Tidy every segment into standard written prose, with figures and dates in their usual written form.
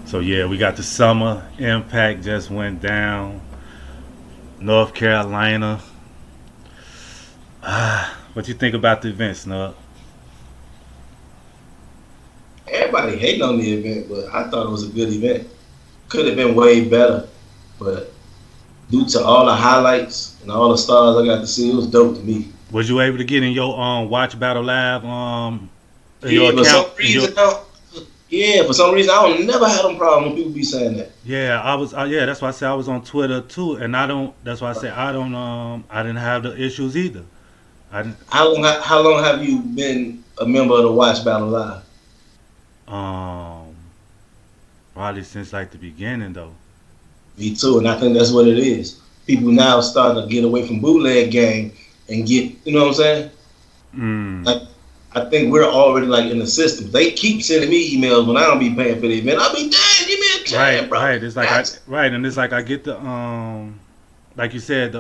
So yeah, we got the summer impact just went down. North Carolina. What you think about the event, Snub? Everybody hating on the event, but I thought it was a good event. Could have been way better, but due to all the highlights and all the stars I got to see, it was dope to me. Was you able to get in your watch battle live in your Yeah, for account some in your reason, yeah, for some reason, I don't never had a problem when people be saying that. Yeah, I was. Yeah, that's why I said I was on Twitter too, and I don't. That's why I said I don't. I didn't have the issues either. I didn't. How long have you been a member of the Watch Battle Live? Um, Probably since like the beginning though. Me too, and I think that's what it is. People now starting to get away from bootleg game and get, you know what I'm saying? Mm. Like, I think we're already like in the system. They keep sending me emails when I don't be paying for the event. I'll be damn, give me a chance, Right, bro. right. It's like right, and it's like I get the like you said the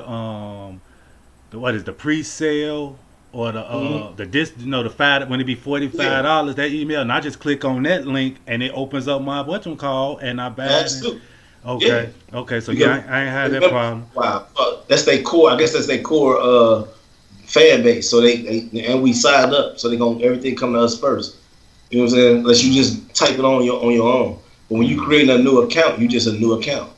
what is the pre-sale or the dis the five when it be $45 that email, and I just click on that link and it opens up my whatchamacall and I buy That's it. too. Yeah. Okay, okay. So Because yeah, I ain't had that remember, problem. wow, that's their core. I guess that's their core fan base. So they and we signed up, so they gonna everything come to us first. You know what I'm saying? Unless you just type it on your own. But when you create a new account, you just a new account.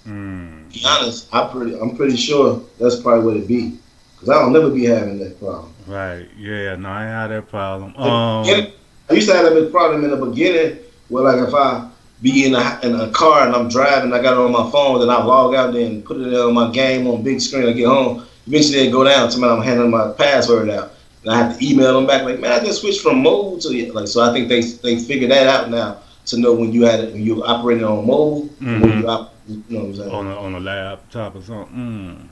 Mm. To be honest, I'm pretty sure that's probably what it be. Cause I don't never be having that problem. Right. Yeah. No, I ain't had that problem. I used to have that problem in the beginning where like if I be in a car and I'm driving, I got it on my phone, then I log out there and put it on my game on big screen. I get home, eventually it go down to me. I'm handing my password out, and I have to email them back like, man, I just switched from mobile to like. So I think they figured that out now to know when you had it when you operating on mobile, and when you know what I'm saying. On a laptop or something.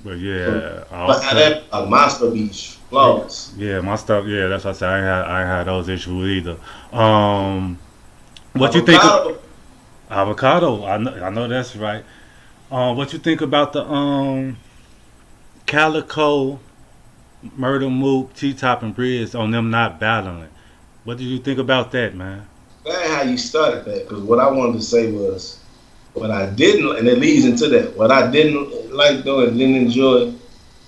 But yeah, But how that monster be flawless. yeah, my stuff. Yeah, that's what I said. I ain't had those issues either. What you think of Avocado, avocado? I know that's right. What you think about the Calico, Murder Mook, T Top and Briz on them not battling? What did you think about that, man? that's how you started that. Because what I wanted to say was what I didn't, and it leads into that. What I didn't like though and didn't enjoy,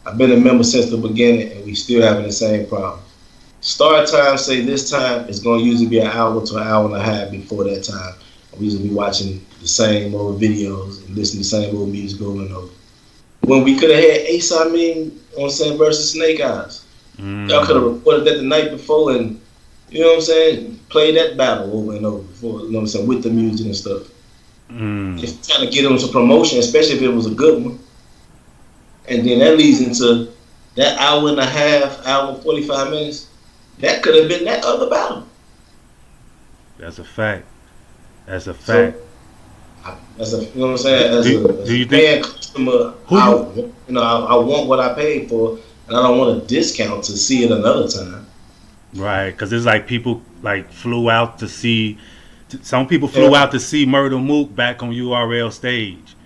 I've been a member since the beginning, and we still having the same problem. Start time say this time is going to usually be an hour to an hour and a half before that time. We usually be watching the same old videos and listening to the same old music over and over. When we could have had Ace, I mean, you know what I'm saying, versus Snake Eyes. Y'all could have recorded that the night before and, you know what I'm saying, play that battle over and over before, you know what I'm saying, with the music and stuff. Just trying to get them some promotion, especially if it was a good one. And then that leads into that hour and a half, hour and 45 minutes. That could have been that other battle. That's a fact. That's a fact. As a, you know what I'm saying? As Do a you fan think customer, I want what I paid for, and I don't want a discount to see it another time. right? Because it's like people like flew out to see. Some people flew out to see Murder Mook back on URL stage.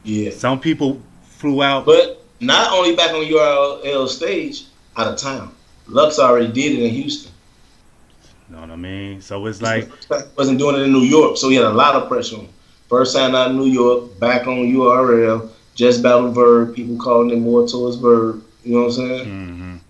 Yeah. Some people flew out. But not only back on URL stage, out of town. Lux already did it in Houston. You know what I mean? So it's like Wasn't doing it in New York, so he had a lot of pressure on him. First time out in New York, back on URL, just battle Verb, people calling it more towards Verb. You know what I'm saying?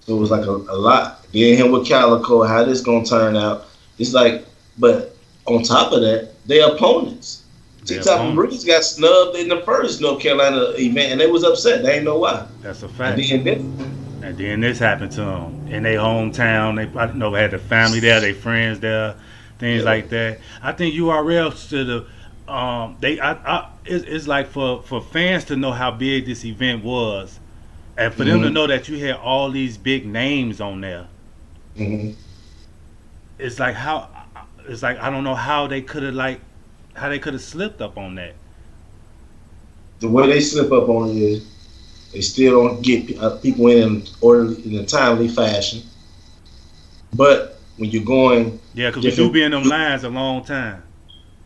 So it was like a lot. Then him with Calico, how this gonna turn out? It's like, but on top of that, their opponents. T-Top and Breeze got snubbed in the first North Carolina event, and they was upset. They ain't know why. That's a fact. And then this happened to them in their hometown. They probably know they had their family there, their friends there, things like that. I think URL should have. It's like for fans to know how big this event was, and for them to know that you had all these big names on there. It's like I don't know how they could have slipped up on that. The way they slip up on it is they still don't get people in orderly in a timely fashion. But when you're going, because we do be in them lines a long time.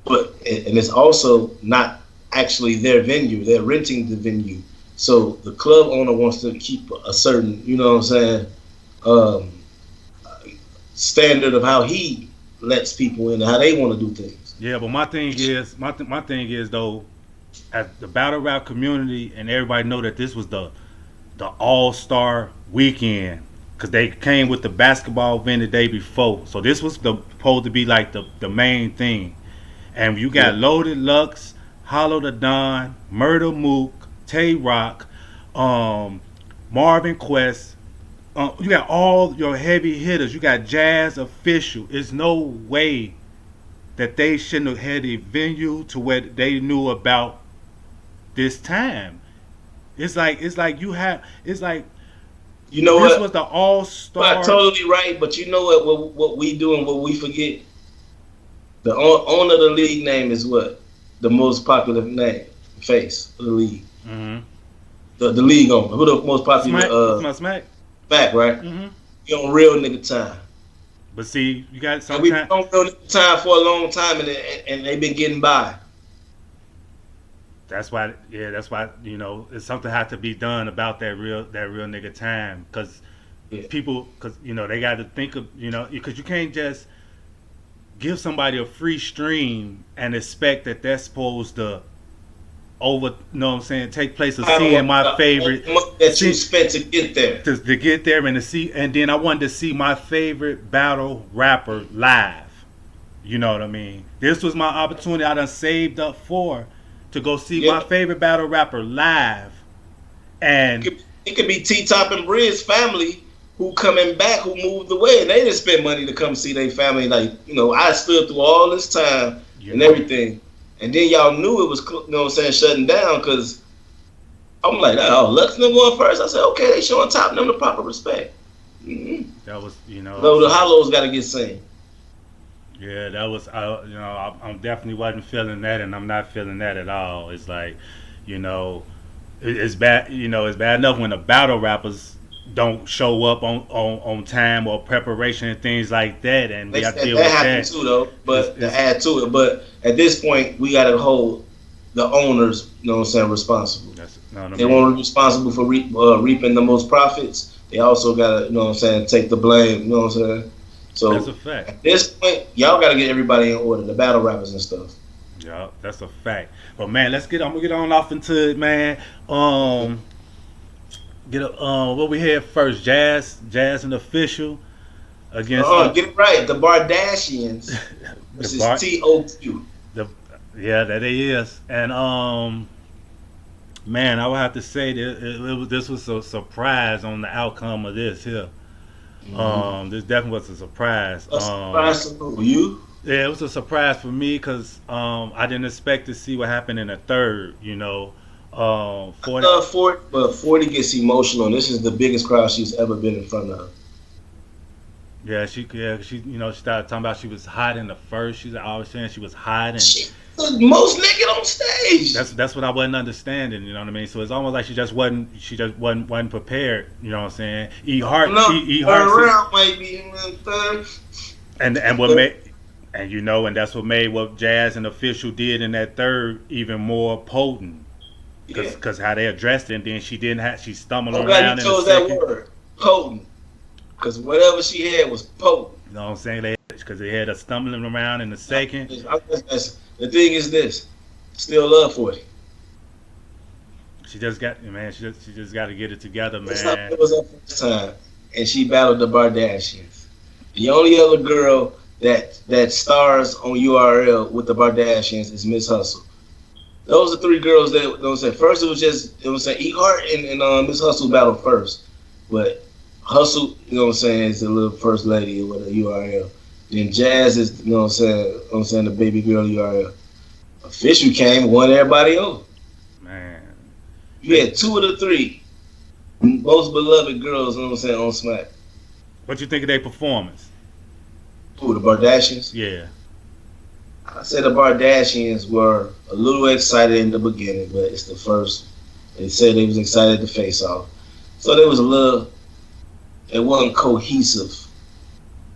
But and it's also not actually their venue; they're renting the venue. So the club owner wants to keep a certain, you know what I'm saying, standard of how he lets people in, how they want to do things. Yeah, but my thing is though, as the battle rap community and everybody know that this was the All Star weekend because they came with the basketball event the day before. So this was supposed to be like the main thing. And you got Yeah. Loaded Lux, Hollow the Don, Murder Mook, Tay Rock, um, Marvin Quest. You got all your heavy hitters. You got Jazz Official. It's no way that they shouldn't have had a venue to where they knew about this time. It's like you have. It's like You know this what? was the All But Star. totally right. But you know what we do and what we forget. The owner of the league name is what? The most popular name, face of the league. Mm-hmm. The league owner. Who the most popular Smack. My smack. fact, right? Mm-hmm. You on real nigga time. But see, you got And we've sometimes. been on real nigga time for a long time and they've been getting by. That's why, yeah, that's why it's something had to be done about that real nigga time, because Yeah. people, because they got to think of because you can't just give somebody a free stream and expect that that's supposed to take place of seeing my favorite Money that you see, spent to get there. to get there and to see, and then I wanted to see my favorite battle rapper live. You know what I mean? This was my opportunity I done saved up for to go see my favorite battle rapper live. And It could be T-Top and Briz family who coming back, who moved away, and they didn't spend money to come see their family. Like, I stood through all this time and everything. And then y'all knew it was, shutting down, because I'm like, oh, Lux them going first. I said, okay, they showing Top them the proper respect. Mm-hmm. that was, No, the Hollows got to get seen. Yeah, that was, I definitely wasn't feeling that, and I'm not feeling that at all. It's like, it's bad, it's bad enough when the battle rappers don't show up on time or preparation and things like that, and we have to deal with that. That happened too, though, but to add to it. But at this point, we got to hold the owners, responsible. They want to be responsible for reaping the most profits. They also got to, take the blame, you know what I'm saying? So that's a fact. At this point, y'all got to get everybody in order, the battle rappers and stuff. Yeah, that's a fact. But man, I'm gonna get on off into it, man. What we had first, Jazz and Official against. Get it right, the Bardashians. This is TOQ. Yeah, that it is, and man, I would have to say that this was a surprise on the outcome of this here. Mm-hmm. This definitely was a surprise. A surprise for you? Yeah, it was a surprise for me because I didn't expect to see what happened in the third. 40. I love 40, but 40 gets emotional. This is the biggest crowd she's ever been in front of. Yeah, she started talking about she was hot in the first. She's always saying she was hot and she's the most naked on stage. That's what I wasn't understanding. You know what I mean? So it's almost like she just wasn't prepared. You know what I'm saying? E Heart might be and what made. And that's what made what Jazz and Official did in that third even more potent. Because how they addressed it, and then she stumbled around glad you in chose the second. that word, potent. Because whatever she had was potent. You know what I'm saying? Because they had her stumbling around in the second. The thing is this, still love 40. She just got to get it together, man. It was her first time, and she battled the Bardashians. The only other girl that stars on URL with the Bardashians is Miss Hustle. Those are three girls that first it was E Heart and Miss Hustle battled first, but Hustle, is the little first lady with a URL. Then Jazz is, the baby girl URL. Official came, won everybody over. Man, you had two of the three most beloved girls, on Smack. What you think of their performance? Who, the Bardashians? Yeah. I said the Bardashians were a little excited in the beginning, but it's the first. They said they was excited to face off. So there was it wasn't cohesive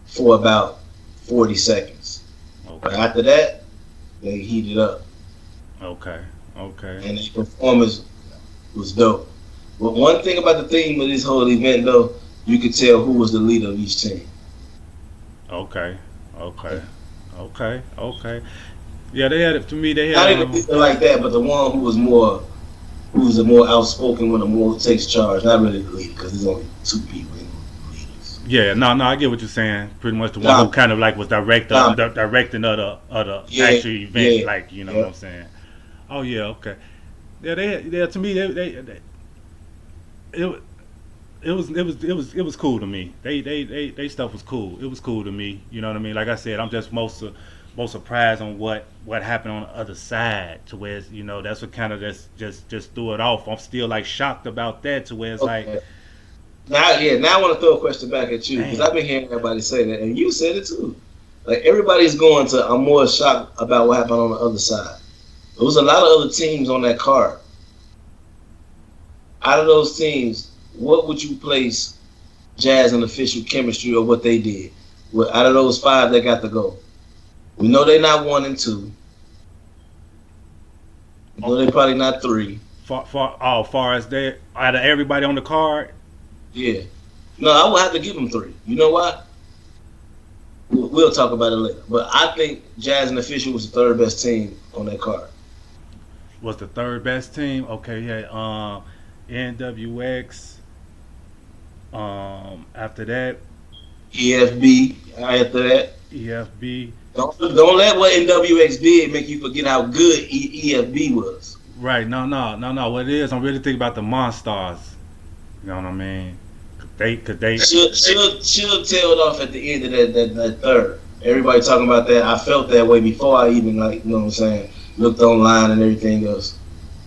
for about 40 seconds. Okay. But after that, they heated up. Okay. And the performance was dope. But one thing about the theme of this whole event, though, you could tell who was the leader of each team. Okay. Yeah, they had it to me. They Not had even like that, but the one who was the more outspoken one, the more takes charge. Not really the leader, because there's only two people in the leaders. yeah, no, I get what you're saying. Pretty much the one who Nah, kind of like was nah, directing of the yeah, actual event, yeah, like you know what yeah. I'm saying. Oh yeah, okay. Yeah, yeah. To me, it it was cool to me. They stuff was cool. It was cool to me. You know what I mean? Like I said, I'm just most surprised on what happened on the other side to where it's, you know, that's what kind of just threw it off. I'm still like shocked about that to where it's like, Okay. Now I want to throw a question back at you because damn. I've been hearing everybody say that, and you said it too. Like everybody's going to, I'm more shocked about what happened on the other side. There was a lot of other teams on that card. Out of those teams, what would you place Jazz and official chemistry or what they did? Well, out of those five that got to go, we know they're not 1 and 2. We know they're probably not 3. Far as they out of everybody on the card, Yeah. No, I would have to give them 3. You know why? We'll talk about it later. But I think Jazz and official was the third best team on that card. was the third best team. Okay, yeah. NWX. After that, EFB after that. EFB. Don't let what NWX did make you forget how good EFB was. Right. No. What it is, I'm really thinking about the Monstars. You know what I mean? Cause they Should tailed off at the end of that third. Everybody talking about that. I felt that way before I even you know what I'm saying, looked online and everything else.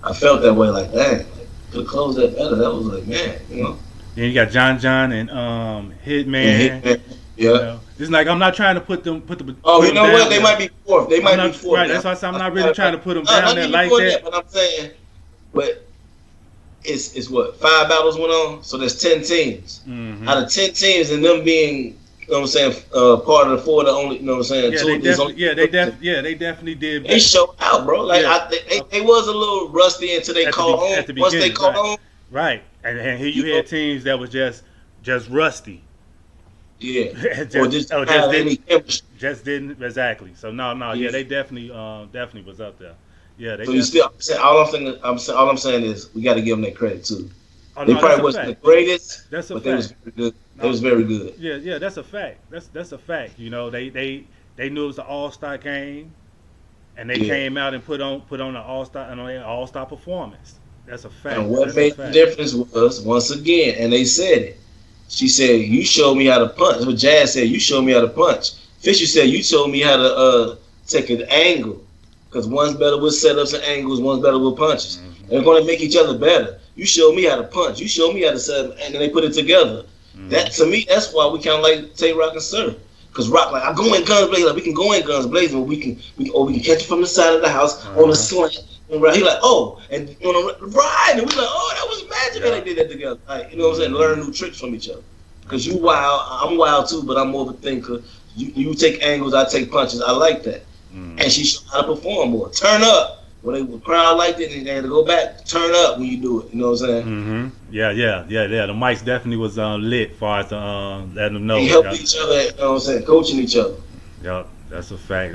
I felt that way like, dang, could have closed that better. That was like, man, you know. Then you got John and Hitman. Yeah. You know? It's like I'm not trying to put them. Oh, put you them know down what? They there. might be fourth. They might be fourth. Right. That's why I said I'm not really trying to put them down there like that. But I'm saying, but it's what 5 battles went on, so there's 10 teams. Mm-hmm. Out of 10 teams, and them being, you know what I'm saying, part of the 4, the only, you know what I'm saying. They definitely did. They showed out, bro. Like they was a little rusty until they caught on. Once they caught on, right. And here you had teams that was just rusty. Yeah. just didn't exactly. So yeah, they definitely was up there. Yeah, they. So you still all I'm saying is we got to give them that credit too. They probably wasn't the greatest, but they was very good. They was very good. Yeah, that's a fact. That's a fact. You know, they knew it was an all-star game, and they came out and put on an all-star performance. That's a fact. And what made the difference was, once again, and they said it. She said, "You showed me how to punch." That's what Jazz said. "You showed me how to punch." Fisher said, "You showed me how to take an angle, because one's better with setups and angles, one's better with punches. Mm-hmm. They're going to make each other better. You showed me how to punch. You showed me how to set up, and then they put it together." Mm-hmm. That to me, that's why we kind of like Tay Rock and Sir, because Rock like, "I go in guns blazing. Like, we can go in guns blazing, but we can catch it from the side of the house on the slant." And he like, "Oh," and right, and we like, "Oh, that was magic." Yeah. And they did that together. Like, you know what I'm saying? Learn new tricks from each other. Because you wild, I'm wild too, but I'm more of a thinker. You take angles, I take punches. I like that. Mm. And she showed how to perform more. Turn up. When the crowd liked it, and they had to go back. Turn up when you do it. You know what I'm saying? Mm-hmm. Yeah. The mics definitely was lit, as far as letting them know. They helped each other. You know what I'm saying? Coaching each other. Yep, that's a fact.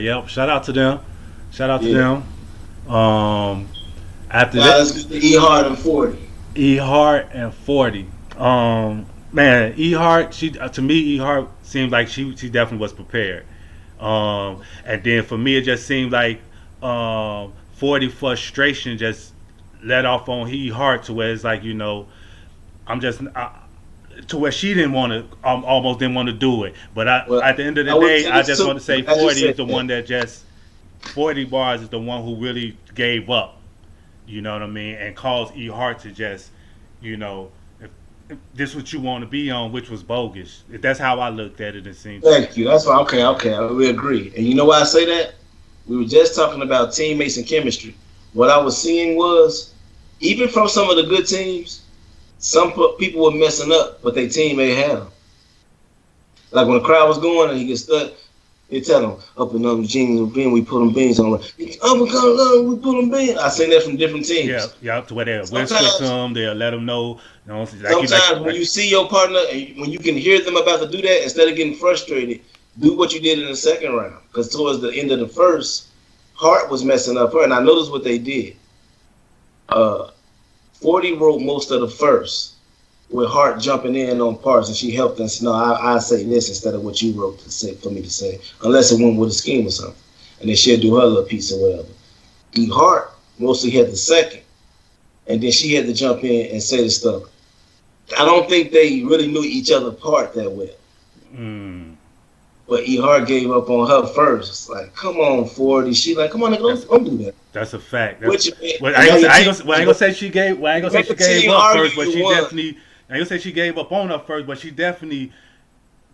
Yep. Shout out to them. After now that, let's get to E Hart and 40. E Hart and 40. Man, E Hart. To me, E Hart seemed like she definitely was prepared. And then for me, it just seemed like 40 frustration just let off on E Hart to where it's like, you know, to where she didn't want to, almost didn't want to do it. But at the end of the day, I just want to say 40 is the one that just 40 bars is the one who really gave up. You know what I mean? And caused E Hart to just, you know, if this is what you want to be on, which was bogus. That's how I looked at it. It seems. Thank you. That's why. Okay. We agree. And you know why I say that? We were just talking about teammates and chemistry. What I was seeing was, even from some of the good teams, some people were messing up, but their teammate had them. Like when the crowd was going and he gets stuck, they tell them, "Up and up, jeans and beans, we put them beans on." We put them beans. I seen that from different teams. Yeah, to where they'll whisper to them, they'll let them know. You know, sometimes when you see your partner, and when you can hear them about to do that, instead of getting frustrated, do what you did in the second round. Because towards the end of the first, Hart was messing up her, and I noticed what they did. 40 wrote most of the first, with Hart jumping in on parts, and she helped us. No, I say this instead of what you wrote to say for me to say, unless it went with a scheme or something, and then she'll do her little piece or whatever. E. Hart mostly had the second, and then she had to jump in and say the stuff. I don't think they really knew each other part that well. But E. Hart gave up on her first. It's like, come on, 40. She like, come on, nigga, don't do that. That's a fact. I ain't gonna say she gave up first, but she definitely. I ain't gonna say she gave up on her first, but she definitely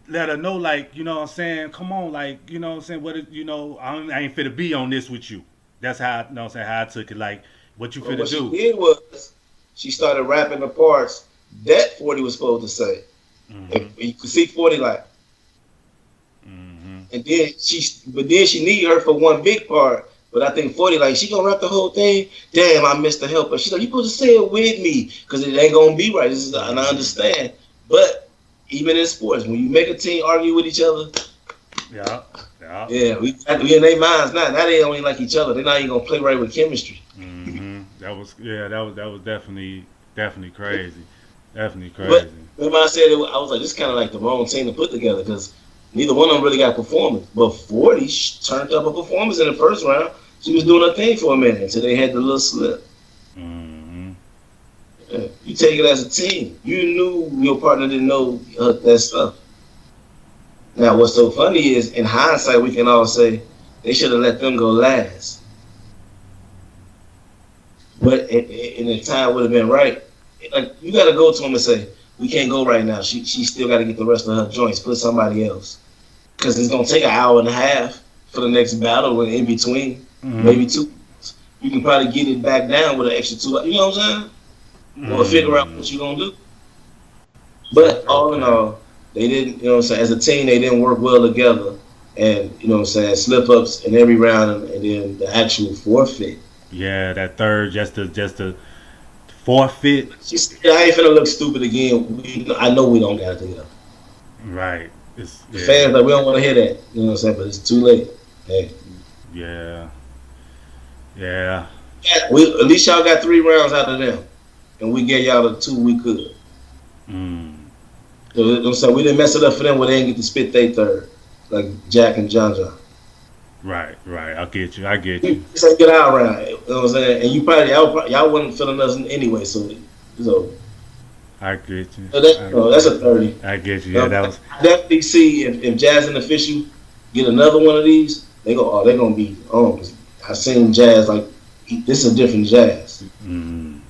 let her know, like, you know what I'm saying. Come on, like, you know what I'm saying. What you know, I ain't fit to be on this with you. That's how, you know what I'm saying, how I took it. Like, what you fit to do. What she did was she started rapping the parts that 40 was supposed to say. And you could see 40 like. And then she need her for one big part. But I think 40, like, she gonna rap the whole thing. Damn, I missed the helper. She's like, you supposed to say it with me, because it ain't gonna be right. And I understand. But even in sports, when you make a team argue with each other, we in their minds now. Now they don't even like each other. They're not even gonna play right with chemistry. That was definitely crazy. Definitely crazy. But remember I said I was like, this is kind of like the wrong team to put together, because neither one of them really got performance. But 40 turned up a performance in the first round. She was doing her thing for a minute until they had the little slip. Yeah, you take it as a team. You knew your partner didn't know that stuff. Now, what's so funny is, in hindsight, we can all say they should have let them go last. But in the time would have been right. Like, you got to go to them and say, we can't go right now. She still got to get the rest of her joints. Put somebody else. Because it's going to take an hour and a half for the next battle in between. Maybe 2. You can probably get it back down with an extra 2. You know what I'm saying? Or figure out what you're going to do. But all in all, they didn't, you know what I'm saying, as a team, they didn't work well together. And, you know what I'm saying, slip-ups in every round, and then the actual forfeit. Yeah, that third, just the forfeit. She said, I ain't finna look stupid again. I know we don't got it together. Right. The fans, like, we don't want to hear that. You know what I'm saying? But it's too late. Hey. Yeah. At least y'all got 3 rounds out of them. And we gave y'all the 2 we could. So we didn't mess it up for them when they didn't get to spit their third. Like Jack and John. Right. I get you. It's a good out round. You know what I'm saying? And y'all wasn't feeling us anyway, so I get you. So that's a 30. I get you. Yeah, that was. I definitely see if Jazz and Official get another one of these, they're gonna be on. I seen Jazz like, this is a different Jazz.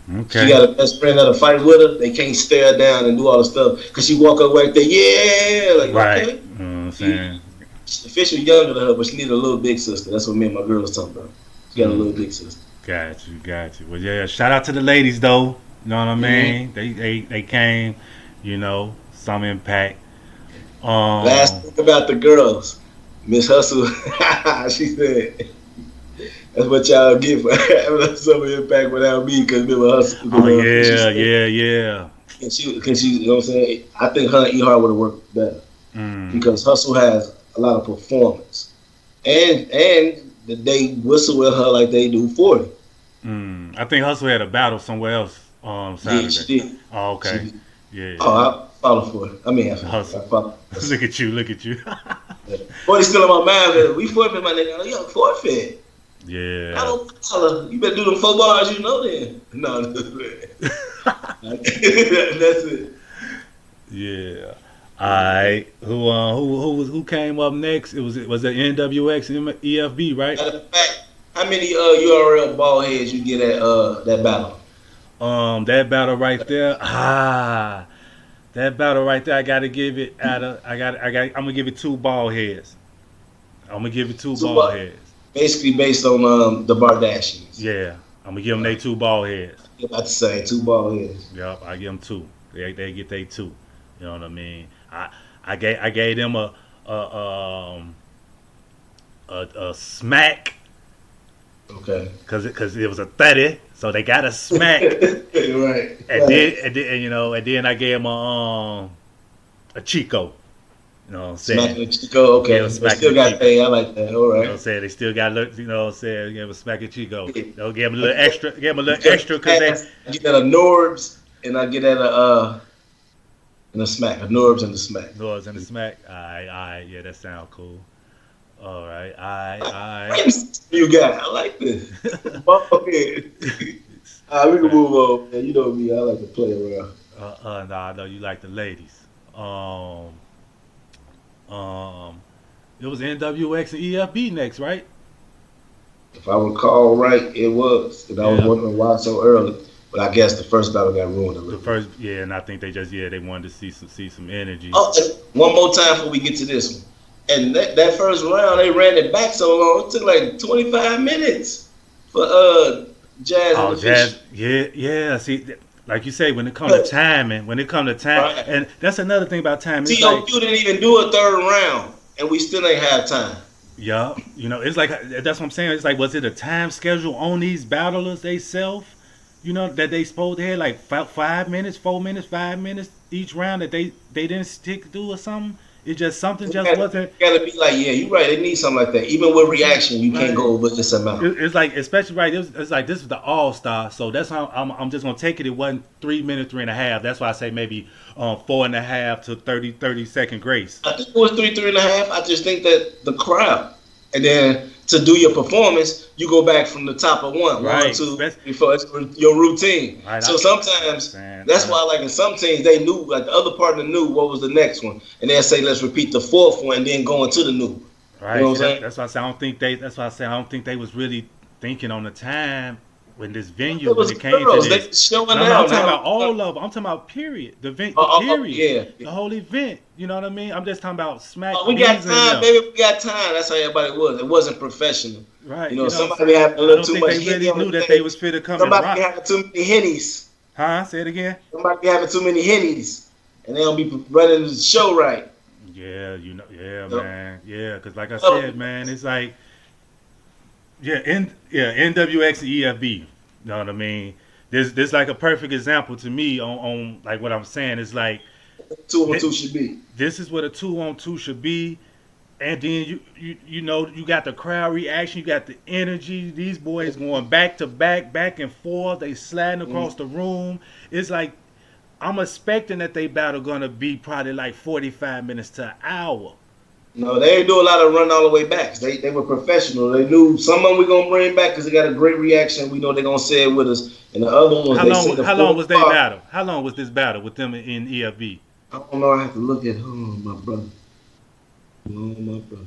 Okay. She got a best friend that'll fight with her. They can't stare her down and do all the stuff because she walk up right there. Yeah, like, right. Okay. You know what I'm saying? Official younger than her, but she need a little big sister. That's what me and my girl was talking about. She got a little big sister. Got you. Well, yeah. Shout out to the ladies though. You know what I mean? They came. You know, some impact. Last thing about the girls, Miss Hustle. She said, that's what y'all get for having some impact without me, because Miss Hustle. Yeah. And she, you know what I'm saying? I think her and E Hart would have worked better because Hustle has a lot of performance, and they whistle with her like they do 40. I think Hustle had a battle somewhere else Saturday. Yeah, she did. Oh, okay. Yeah. Oh, I follow for it. I mean, Hustle. I follow. Look at you. 40 still in my mind. We forfeit, my nigga. Yo, forfeit. Yeah. I don't follow. You better do them 4 bars, you know. Then no. That's it. Yeah. All right. Who came up next? Was it NWX EFB, right? Matter of fact, how many URL ball heads you get at that battle? That battle right there. That battle right there. I gotta give it I'm gonna give it 2 ball heads. I'm gonna give it 2 ball heads. Basically based on the Bardashians. Yeah. I'm gonna give them they 2 ball heads. I'm about to say 2 ball heads. Yep, I give them 2. They get they 2. You know what I mean? I gave them a smack. Okay. Cause it was a 30, so they got a smack. Right. And then I gave them a Chico. You know what I'm saying? Smacking the Chico, Yeah, okay. But smacking still the got Chico. paid. I like that. All You know what I'm right. saying? They still got, you know what I'm saying? Give them a smacking Chico. Yeah. They'll give them a I little get extra, give them a little that extra because they, pass. I get that a Norbs, and I get that and a smack. A Norbs and a smack. noise and the smack. Alright, alright, yeah, that sound cool. Alright, alright, alright. You got. I like this. Okay. All right, we can move on, man. You know me. I like to play around. Nah, I know you like the ladies. Um, um, it was NWX and EFB next, right? If I recall right, it was. And I was Yeah, wondering why so early. But I guess the first battle got ruined a the little bit. first, yeah, and I think they just, yeah, they wanted to see some energy. Oh, and one more time before we get to this one. And that first round, they ran it back so long. It took like 25 minutes for Jazz and Oh, the Fish. jazz, yeah, yeah. See, like you say, when it come to timing, when it come to time, Right. and that's another thing about time. It's like, TOQ didn't even do a third round, and we still ain't have time. yeah, you know, it's like that's what I'm saying. It's like, was it a time schedule on these battlers they self? You know that they supposed to have like 5 minutes, 4 minutes, 5 minutes each round that they didn't stick to or something. It just something It just gotta, wasn't. it gotta be like, yeah, you're right. They need something like that. Even with reaction, you can't Right. go over this amount. It's like, especially right. It's like this is the All Star, so that's how I'm just gonna take it. It wasn't 3 minutes, 3.5. That's why I say maybe 4.5 to 30 second grace. I think it was three and a half. I just think that the crowd, and then to do your performance, you go back from the top of one, Right. two, before it's your routine. Right. So sometimes Man, that's why, like in some teams, they knew, like the other partner knew what was the next one, and they'll say, "Let's repeat the fourth one, and then go into the new." You right. know See, what I'm saying? that's why I say I don't think they. That's why I say I don't think they was really thinking on the time when this venue It when was it came to girls. They this. showing No, I'm out talking now. about all of them. I'm talking about period. The period. Yeah. The whole event. You know what I mean? I'm just talking about Smack We got Bees and time, them. baby. We got time. That's how everybody was. It wasn't professional. Right. You You know, know what I'm somebody saying? having a I little don't too think much they henny really on knew the that they thing. was fit to come and Somebody be rock. having too many hennies. Huh? Say it again. Somebody be having too many hennies, and they don't be running the show right. Yeah, you know, yeah, You know? man, yeah, because like I So, said, man, it's like, NWX and EFB. You know what I mean? This like a perfect example to me on like what I'm saying. It's like two on th- two should be. this is what a 2-on-2 should be, and then you know you got the crowd reaction, you got the energy. These boys going back to back, back and forth. They sliding across the room. It's like I'm expecting that they battle gonna be probably like 45 minutes to an hour. No, they ain't do a lot of run all the way backs. They were professional. They knew some of them we gonna bring back because they got a great reaction. We know they gonna say it with us. And the other ones, How they long? say the How long fourth was they part. battle? How long was this battle with them in EFB? I don't know. I have to look at my brother. Oh, my brother.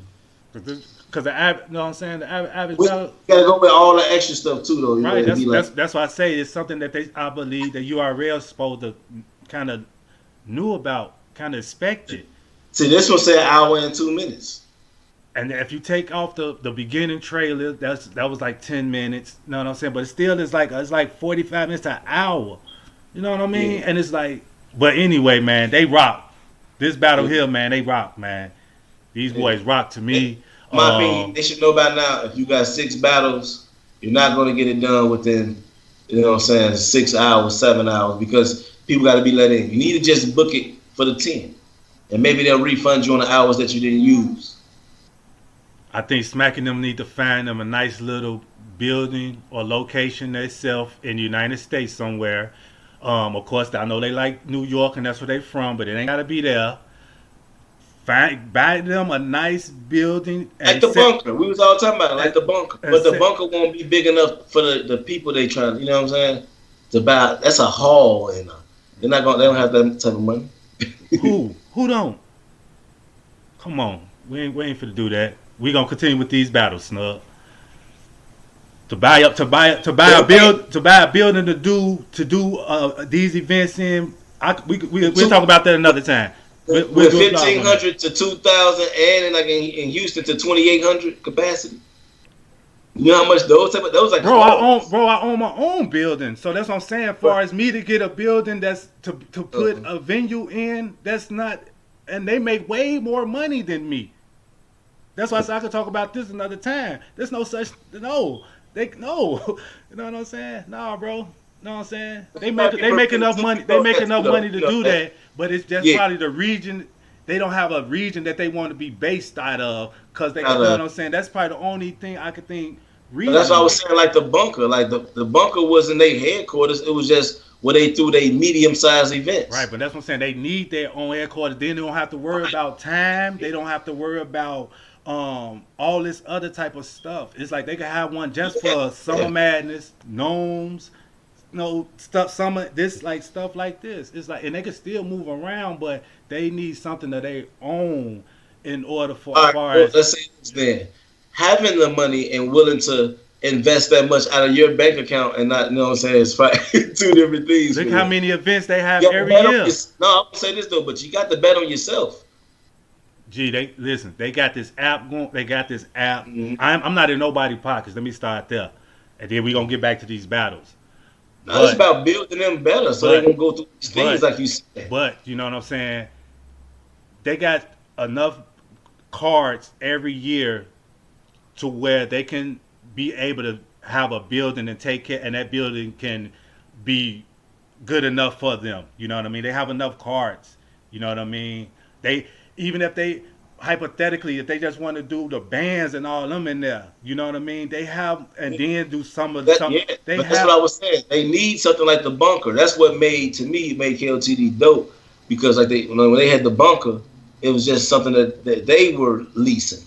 Because the average, you know what I'm saying? The average We battle, gotta go with all the extra stuff too, though. You know, right? it'd be like, That's why I say it's something that I believe the URL supposed to kind of knew about, kind of expected. see, this one said hour and 2 minutes. And if you take off the beginning trailer, that was like 10 minutes. You know what I'm saying? But it still is like it's like 45 minutes to an hour. You know what I mean? Yeah. And it's like, but anyway, man, they rock. This battle Yeah. here, man, they rock, man. These boys rock to me. My opinion, they should know by now. If you got 6 battles, you're not gonna get it done within, you know what I'm saying, 6 hours, 7 hours, because people got to be let in. You need to just book it for the 10, and maybe they'll refund you on the hours that you didn't use. I think Smacking them need to find them a nice little building or location themselves in the United States somewhere. Of course, I know they like New York and that's where they from, but it ain't gotta be there. Buy them a nice building Like and the bunker, we was all talking about it, like the bunker, and but the set- bunker won't be big enough for the people they trying. You know what I'm saying? To buy, that's a hall, and they're not gonna. They don't have that type of money. who don't? Come on, we ain't finna do that. We gonna continue with these battles, Snub. To buy a building to do these events in. We'll talk about that another time. We'll With do a blog on that. 1,500 to 2,000, and like in Houston to 2,800 capacity. You know how much those like halls. I own my own building, so that's what I'm saying. As far as me to get a building that's to put a venue in, that's not, and they make way more money than me. That's why I said I could talk about this another time. There's no such they no, you know what I'm saying? Nah, bro. You know what I'm saying? They make enough money. They make enough money to do that, but it's just probably the region they don't have a region that they want to be based out of because they, you know what I'm saying. That's probably the only thing I could think. But that's what I was Regionally. saying. Like the bunker, like the bunker wasn't their headquarters. It was just where they threw their medium-sized events. Right, but that's what I'm saying. They need their own headquarters. Then they don't have to worry about time. They don't have to worry about all this other type of stuff. It's like they could have one just for Summer Madness, gnomes, stuff. Summer this like stuff like this. It's like, and they can still move around, but they need something that they own in order for All as right, far well, as let's say this then. Having the money and willing to invest that much out of your bank account and not, you know what I'm saying, it's two different things. look how many events they have You every year. no, I'm gonna say this though, but you got to bet on yourself. Gee, they listen. They got this app going. They got this app. Mm-hmm. I'm not in nobody's pockets. Let me start there, and then we gonna get back to these battles. Now it's about building them better, so they won't go through these things like you said. But you know what I'm saying? They got enough cards every year to where they can be able to have a building and take care, and that building can be good enough for them. You know what I mean? They have enough cards. You know what I mean? They even if they hypothetically if they just want to do the bands and all them in there, you know what I mean? They have and then do some of that, some. yeah, They but have. that's what I was saying. They need something like the bunker. That's what made KOTD dope because like when they had the bunker, it was just something that they were leasing.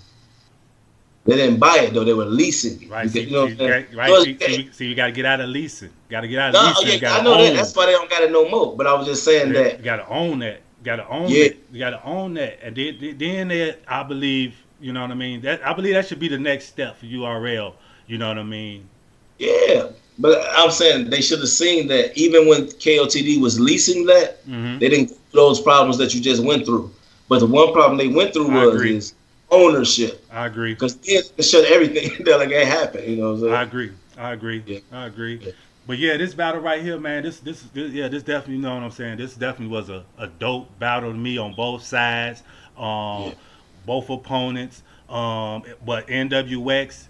They didn't buy it though; they were leasing it. Right, because, see, you know see, right. You got to get out of leasing. Got to get out of leasing. Yeah, I know that. That's why they don't got it no more. But I was just saying that you got to own that. Got to own it. You got to own that, and then I believe, you know what I mean. That I believe that should be the next step for URL. You know what I mean? Yeah, but I'm saying they should have seen that even when KOTD was leasing that, they didn't go through those problems that you just went through. But the one problem they went through is ownership. I agree. Because then they shut everything down like it happened. You know what I'm saying? I agree. Yeah. I agree. Yeah. But yeah, this battle right here, man, this definitely, you know what I'm saying. This definitely was a dope battle to me on both sides, both opponents. But NWX,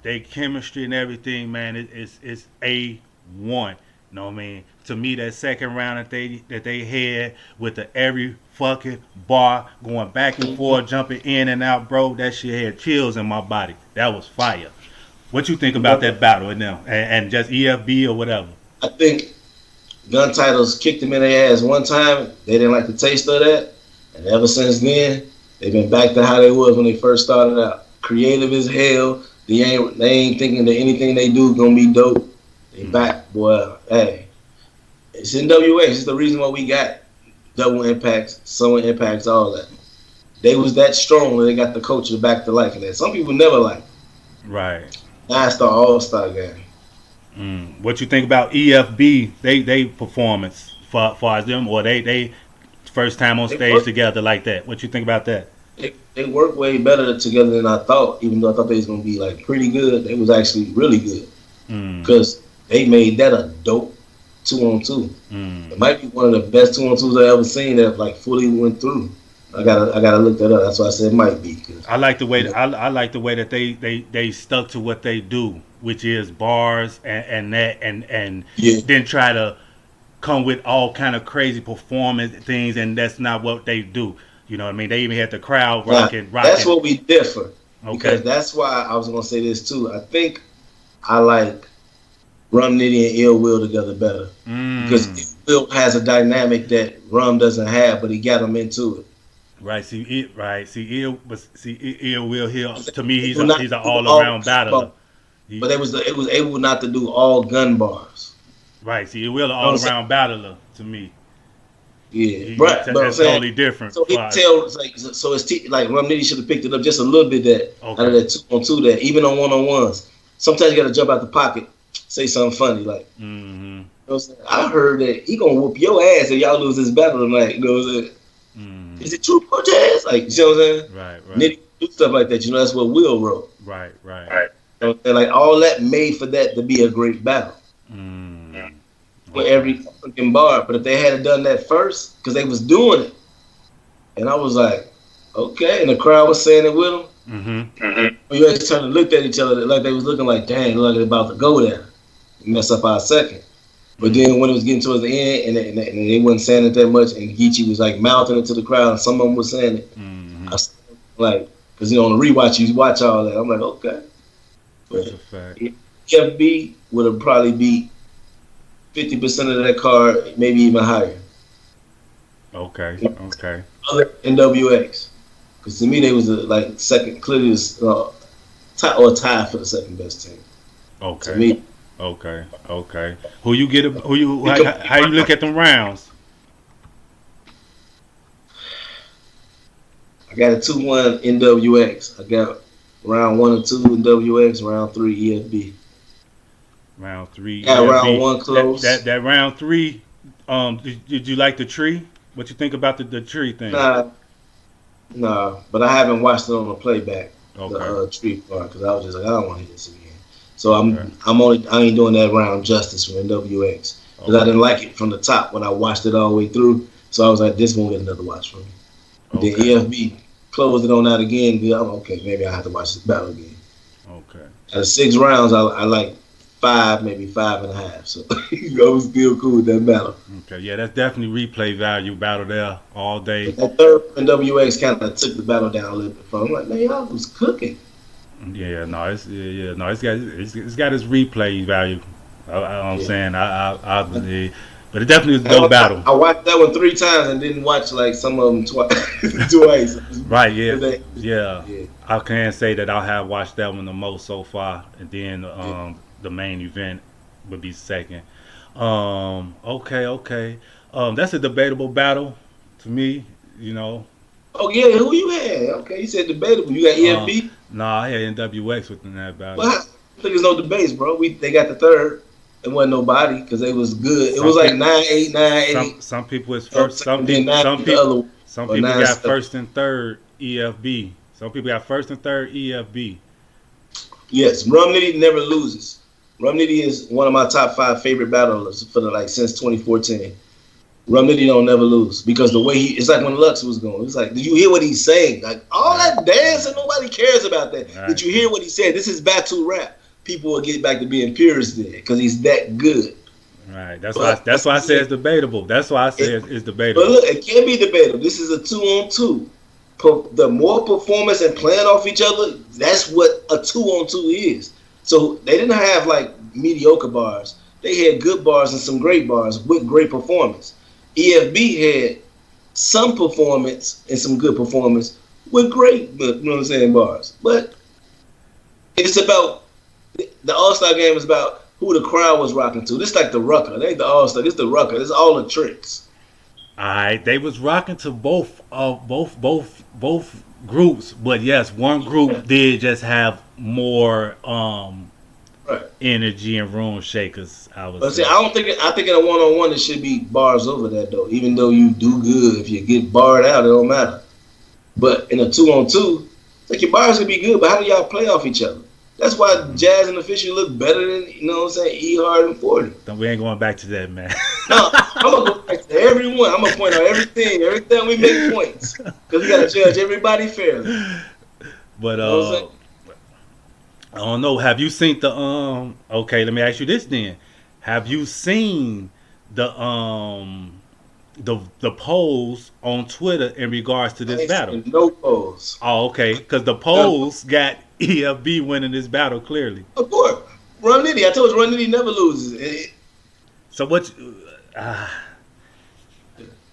they chemistry and everything, man, it's A1. You know what I mean? To me, that second round that they had with the every fucking bar going back and forth, jumping in and out, bro, that shit had chills in my body. That was fire. What you think about that battle with them and just EFB or whatever? I think Gun Titles kicked them in their ass one time. They didn't like the taste of that, and ever since then, they've been back to how they was when they first started out. Creative as hell. They ain't thinking that anything they do gonna be dope. They back, boy. Hey, it's NWA. It's the reason why we got double impacts, summer impacts, all that. They was that strong when they got the culture back to liking that. Some people never liked it. Right. All-Star, All-Star game. What you think about EFB? They performance far as them, or they first time on stage together like that? What you think about that? They work way better together than I thought. Even though I thought they was gonna be like pretty good, they was actually really good because they made that a dope 2-on-2. It might be one of the best 2-on-2s I ever seen that like fully went through. I gotta look that up. That's why I said it might be. I like the way I like the way that they stuck to what they do, which is bars and then try to come with all kind of crazy performance things, and that's not what they do. You know what I mean? They even had the crowd rocking. That's what we differ. Okay. Because that's why I was gonna say this too. I think I like Rum Nitty and Ill Will together better because Ill Will has a dynamic that Rum doesn't have, but he got them into it. Right. See, Ill Will here. To me, he's an all around battler. But it was able not to do all gun bars. Right. See, Ill Will an all around battler to me. Yeah, right. That's totally different. So he tell like Rum Nitty should have picked it up just a little bit out of that 2-on-2 that even on 1-on-1s. Sometimes you got to jump out the pocket, say something funny like. You know what I'm saying? I heard that he gonna whoop your ass if y'all lose this battle tonight. You know what I'm saying? Is it true, Cortez? Like, you know what I'm saying? Right. Nitty do stuff like that. You know, that's what Will wrote. Right. You know what I'm saying? Like, all that made for that to be a great battle. For every fucking bar. But if they had done that first, because they was doing it, and I was like, okay, and the crowd was saying it with them. We actually turned and looked at each other like they was looking like, dang, look, they're about to go there. Mess up our second. But then when it was getting towards the end, and they wasn't saying it that much, and Geechee was like mouthing it to the crowd, and some of them was saying it. Mm-hmm. I was like, because on the rewatch, you watch all that. I'm like, okay. That's a But fact. FB would have probably beat 50% of that card, maybe even higher. Okay. Okay. Other NWX, because to me they was like second, clearly tie or tie for the second best team. To Okay. me, Okay. Okay. Who you get? Who you? How you look at them rounds? I got a 2-1 NWX. I got round 1 and 2 NWX, round 3 EFB. Round three Got round EFB. 1 close. That round three. Did you like the tree? What you think about the tree thing? Nah, but I haven't watched it on the playback, the Okay. tree part, because I was just like, I don't want to hear this again. So Okay. I ain't doing that round justice for NWX because I Okay. didn't like it from the top when I watched it all the way through. So I was like, this won't get another watch from me. Then Okay. EFB closed it on out again. I'm okay, maybe I have to watch this battle again. Okay. Out of 6 rounds, I like 5, maybe 5.5. So I was still cool with that battle. Okay. Yeah, that's definitely replay value battle there all day. But that third NWX kind of took the battle down a little bit from. I'm like, man, y'all was cooking. Yeah, no, no, it's got its replay value. I'm Yeah. saying I believe, but it definitely is a dope battle. I watched that one 3 times and didn't watch like some of them twice. Right? Yeah, yeah. Yeah, I can say that I have watched that one the most so far, and then yeah. the main event would be second. Okay, okay. That's a debatable battle to me. You know, Oh yeah, who you had? Okay, you said debatable. You got uh, EFB. nah, I had NWX within that battle. Well, I think there's no debates, bro. They got the third. It wasn't nobody because they was good. It Some was like people, 9-8, 9-8. some people is first. And then 9 the other one, Some or people nine got seven. first and third EFB. Some people got first and third EFB. Yes, Rum Nitty never loses. Rum Nitty is one of my top 5 favorite battlers for since 2014. Rum Nitty don't never lose because the way it's like when Lux was going. It's like, did you hear what he's saying? Like all that dancing, nobody cares about that. Right. Did you hear what he said? This is battlerap. People will get back to being purists there because he's that good. Right. That's why I say it's debatable. That's why I say it's debatable. But look, it can't be debatable. This is a 2-on-2. The more performance and playing off each other, that's what a 2-on-2 is. So they didn't have like mediocre bars. They had good bars and some great bars with great performance. EFB had some performance and some good performance with great, you know what I'm saying, bars. But it's about the All-Star game is about who the crowd was rocking to. This is like the rucker. It ain't the All-Star. This is the rucker. This is all the tricks. All right, they was rocking to both groups, but yes, one group did just have more Right. energy and room shakers. I would say. I think in a 1-on-1 it should be bars over that though. Even though you do good, if you get barred out, it don't matter. But in a 2-on-2, it's like your bars can be good, but how do y'all play off each other? That's why Jazz and the Fisher look better than, you know what I'm saying, E Hard and 40. We ain't going back to that, man. No, I'm gonna go back to everyone. I'm gonna point out everything. Every time we make points, because we gotta judge everybody fairly. But You know what I'm saying? I don't know. Have you seen the Okay, let me ask you this then. Have you seen the the polls on Twitter in regards to I this ain't battle? seen no polls. Oh, okay. Because the polls got EFB winning this battle clearly. Of course, Rum Nitty. I told you, Rum Nitty never loses. So what? All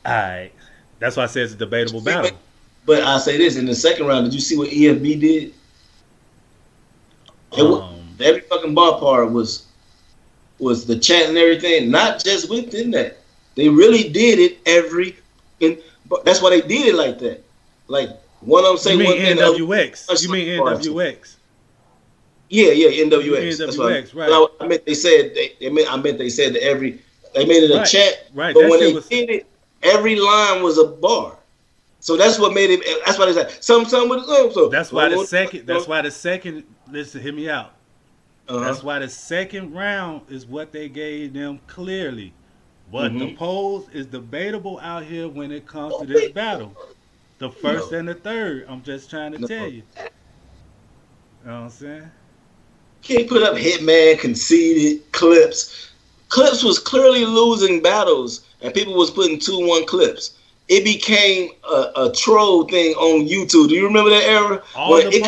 right. That's why I said it's a debatable battle. But I'll say this: in the second round, did you see what EFB did? Every fucking bar part was the chant and everything, not just within that. They really did it that's why they did it like that. Like one of them say you mean one thing. NWX? You mean NWX? Yeah, NWX. That's NWX, right? I meant they said they said that they made it a chant. Right. But when they did it, every line was a bar. So that's what made it. That's why they said some with so. That's why the second. That's why the second. Listen, hear me out. That's why the second round is what they gave them clearly. But the polls is debatable out here when it comes to this battle. The first and the third. I'm just trying to tell you. You know what I'm saying? Can't put up Hitman, Conceited, Clips. Clips was clearly losing battles, and people was putting 2-1 Clips. It became a troll thing on YouTube. Do you remember that era? Where it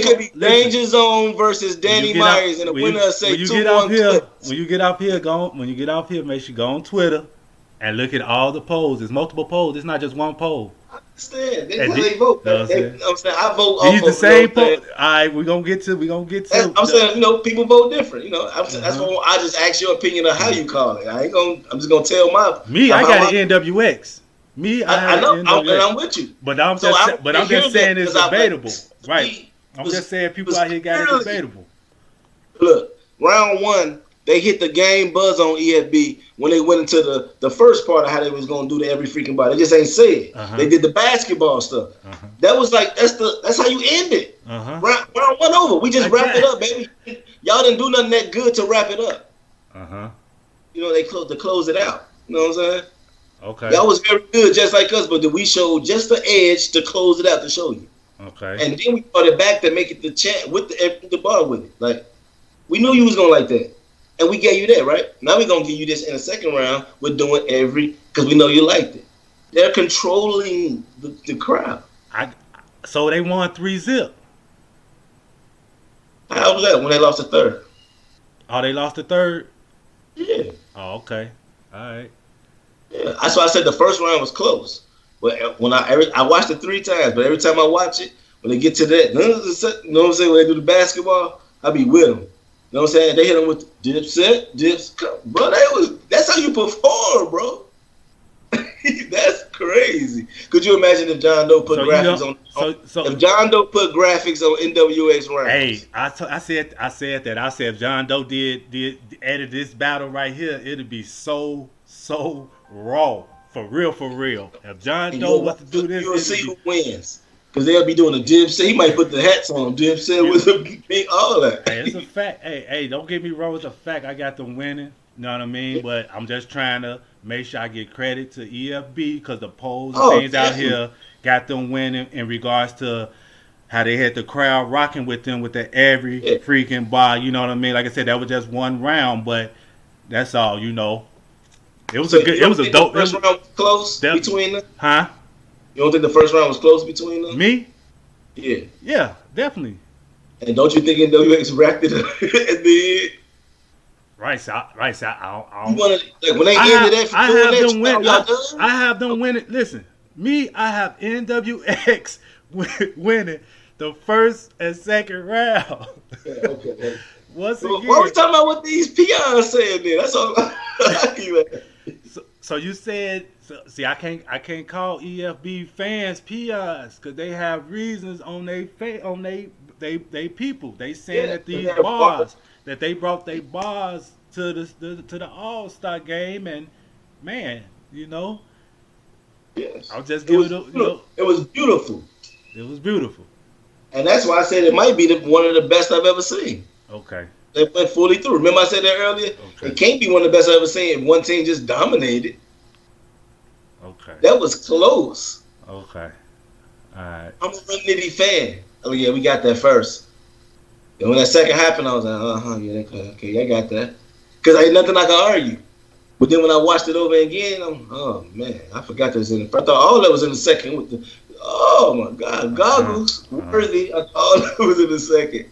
could be Danger Zone versus Danny Myers, and the winner say 2-1 Clips. When you get off here, make sure you go on Twitter and look at all the polls. There's multiple polls. It's not just one poll. I understand. That's how they vote. I'm saying I vote. These the same poll. All right, we're gonna get to. I'm saying people vote different. That's why I just ask your opinion of how you call it. I'm just gonna tell my. I got an NWX. I know, and I'm with you. But I'm just saying it's debatable, right? I'm just saying people out here got it debatable. Look, round 1, they hit the game buzz on EFB when they went into the first part of how they was gonna do to every freaking body. They just ain't say it. They did the basketball stuff. That was like that's how you end it. Round 1 over. We just wrapped it up, baby. Y'all didn't do nothing that good to wrap it up. They close it out. You know what I'm saying? Okay. Y'all was very good, just like us, but we showed just the edge to close it out to show you. Okay. And then we brought it back to make it the chat with the bar with it. Like, we knew you was gonna like that, and we gave you that, right? Now we gonna give you this in the second round. We're doing because we know you liked it. They're controlling the crowd. So they won 3-0. How was that when they lost the third? Oh, they lost the third? Yeah. Oh, okay. All right. Yeah, that's why I said the first round was close. But when I watched it 3 times, but every time I watch it, when they get to that, you know what I'm saying, when they do the basketball, I be with them. You know what I'm saying? They hit them with dips, bro. That's how you perform, bro. That's crazy. Could you imagine if John Doe put graphics on? If John Doe put graphics on NWX rounds? Hey, I said that. I said if John Doe did edit this battle right here, it'd be so raw. For real. If John Doe was to do this, you'll see who wins. Because they'll be doing a Dipset. He might put the hats on Dipset with the big, all that. Hey, it's a fact. Hey, don't get me wrong. It's a fact. I got them winning. You know what I mean? But I'm just trying to make sure I give credit to EFB because the polls and things out here got them winning in regards to how they had the crowd rocking with them with the every freaking bar. You know what I mean? Like I said, that was just one round, but that's all. It was it was a dope. The first round was close between them? Huh? You don't think the first round was close between them? Me? Yeah. Yeah, definitely. And don't you think NWX wrapped it up at the end? Right. I when they ended that, I have them winning. Listen, I have NWX winning the first and second round. Yeah, okay. Once again, again, why are we talking about what these peons saying there? That's all. So you said, see, I can't call EFB fans peons because they have reasons on they people. They saying that these bars that they brought their bars to the All-Star game, and man, yes, I'll just give it. It was beautiful. It was beautiful, and that's why I said it might be one of the best I've ever seen. Okay. They went fully through. Remember I said that earlier? Okay. It can't be one of the best I've ever seen if one team just dominated. Okay. That was close. Okay. All right. I'm a real Nitty fan. Oh, yeah, we got that first. And when that second happened, I was like, yeah, okay, I got that. Because ain't nothing I can argue. But then when I watched it over again, oh, man, I forgot that was in the first. I thought all that was in the second with the, oh, my God, goggles, worthy. I thought all that was in the second.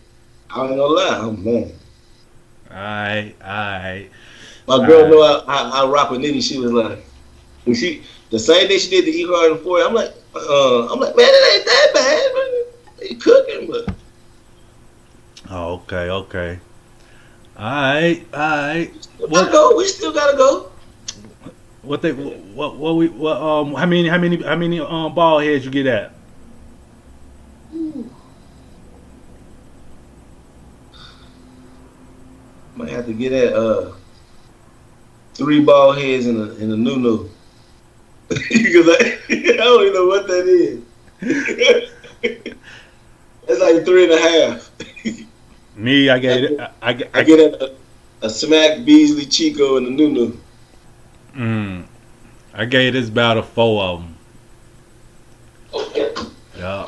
I ain't gonna lie, oh, man. All right. My girl know I rock with Nitty. She was like, when the same day she did the E-Hard and 4, I'm like, man, it ain't that bad, man. They cooking, but. Oh, okay. All right. We still gotta go. How many ball heads you get at? Might have to get at 3 ball heads in the new. Because I don't even know what that is. That's like 3.5. Me, I get it. I get a Smack Beasley Chico and a new. I gave this battle 4 of them. Okay. Yeah,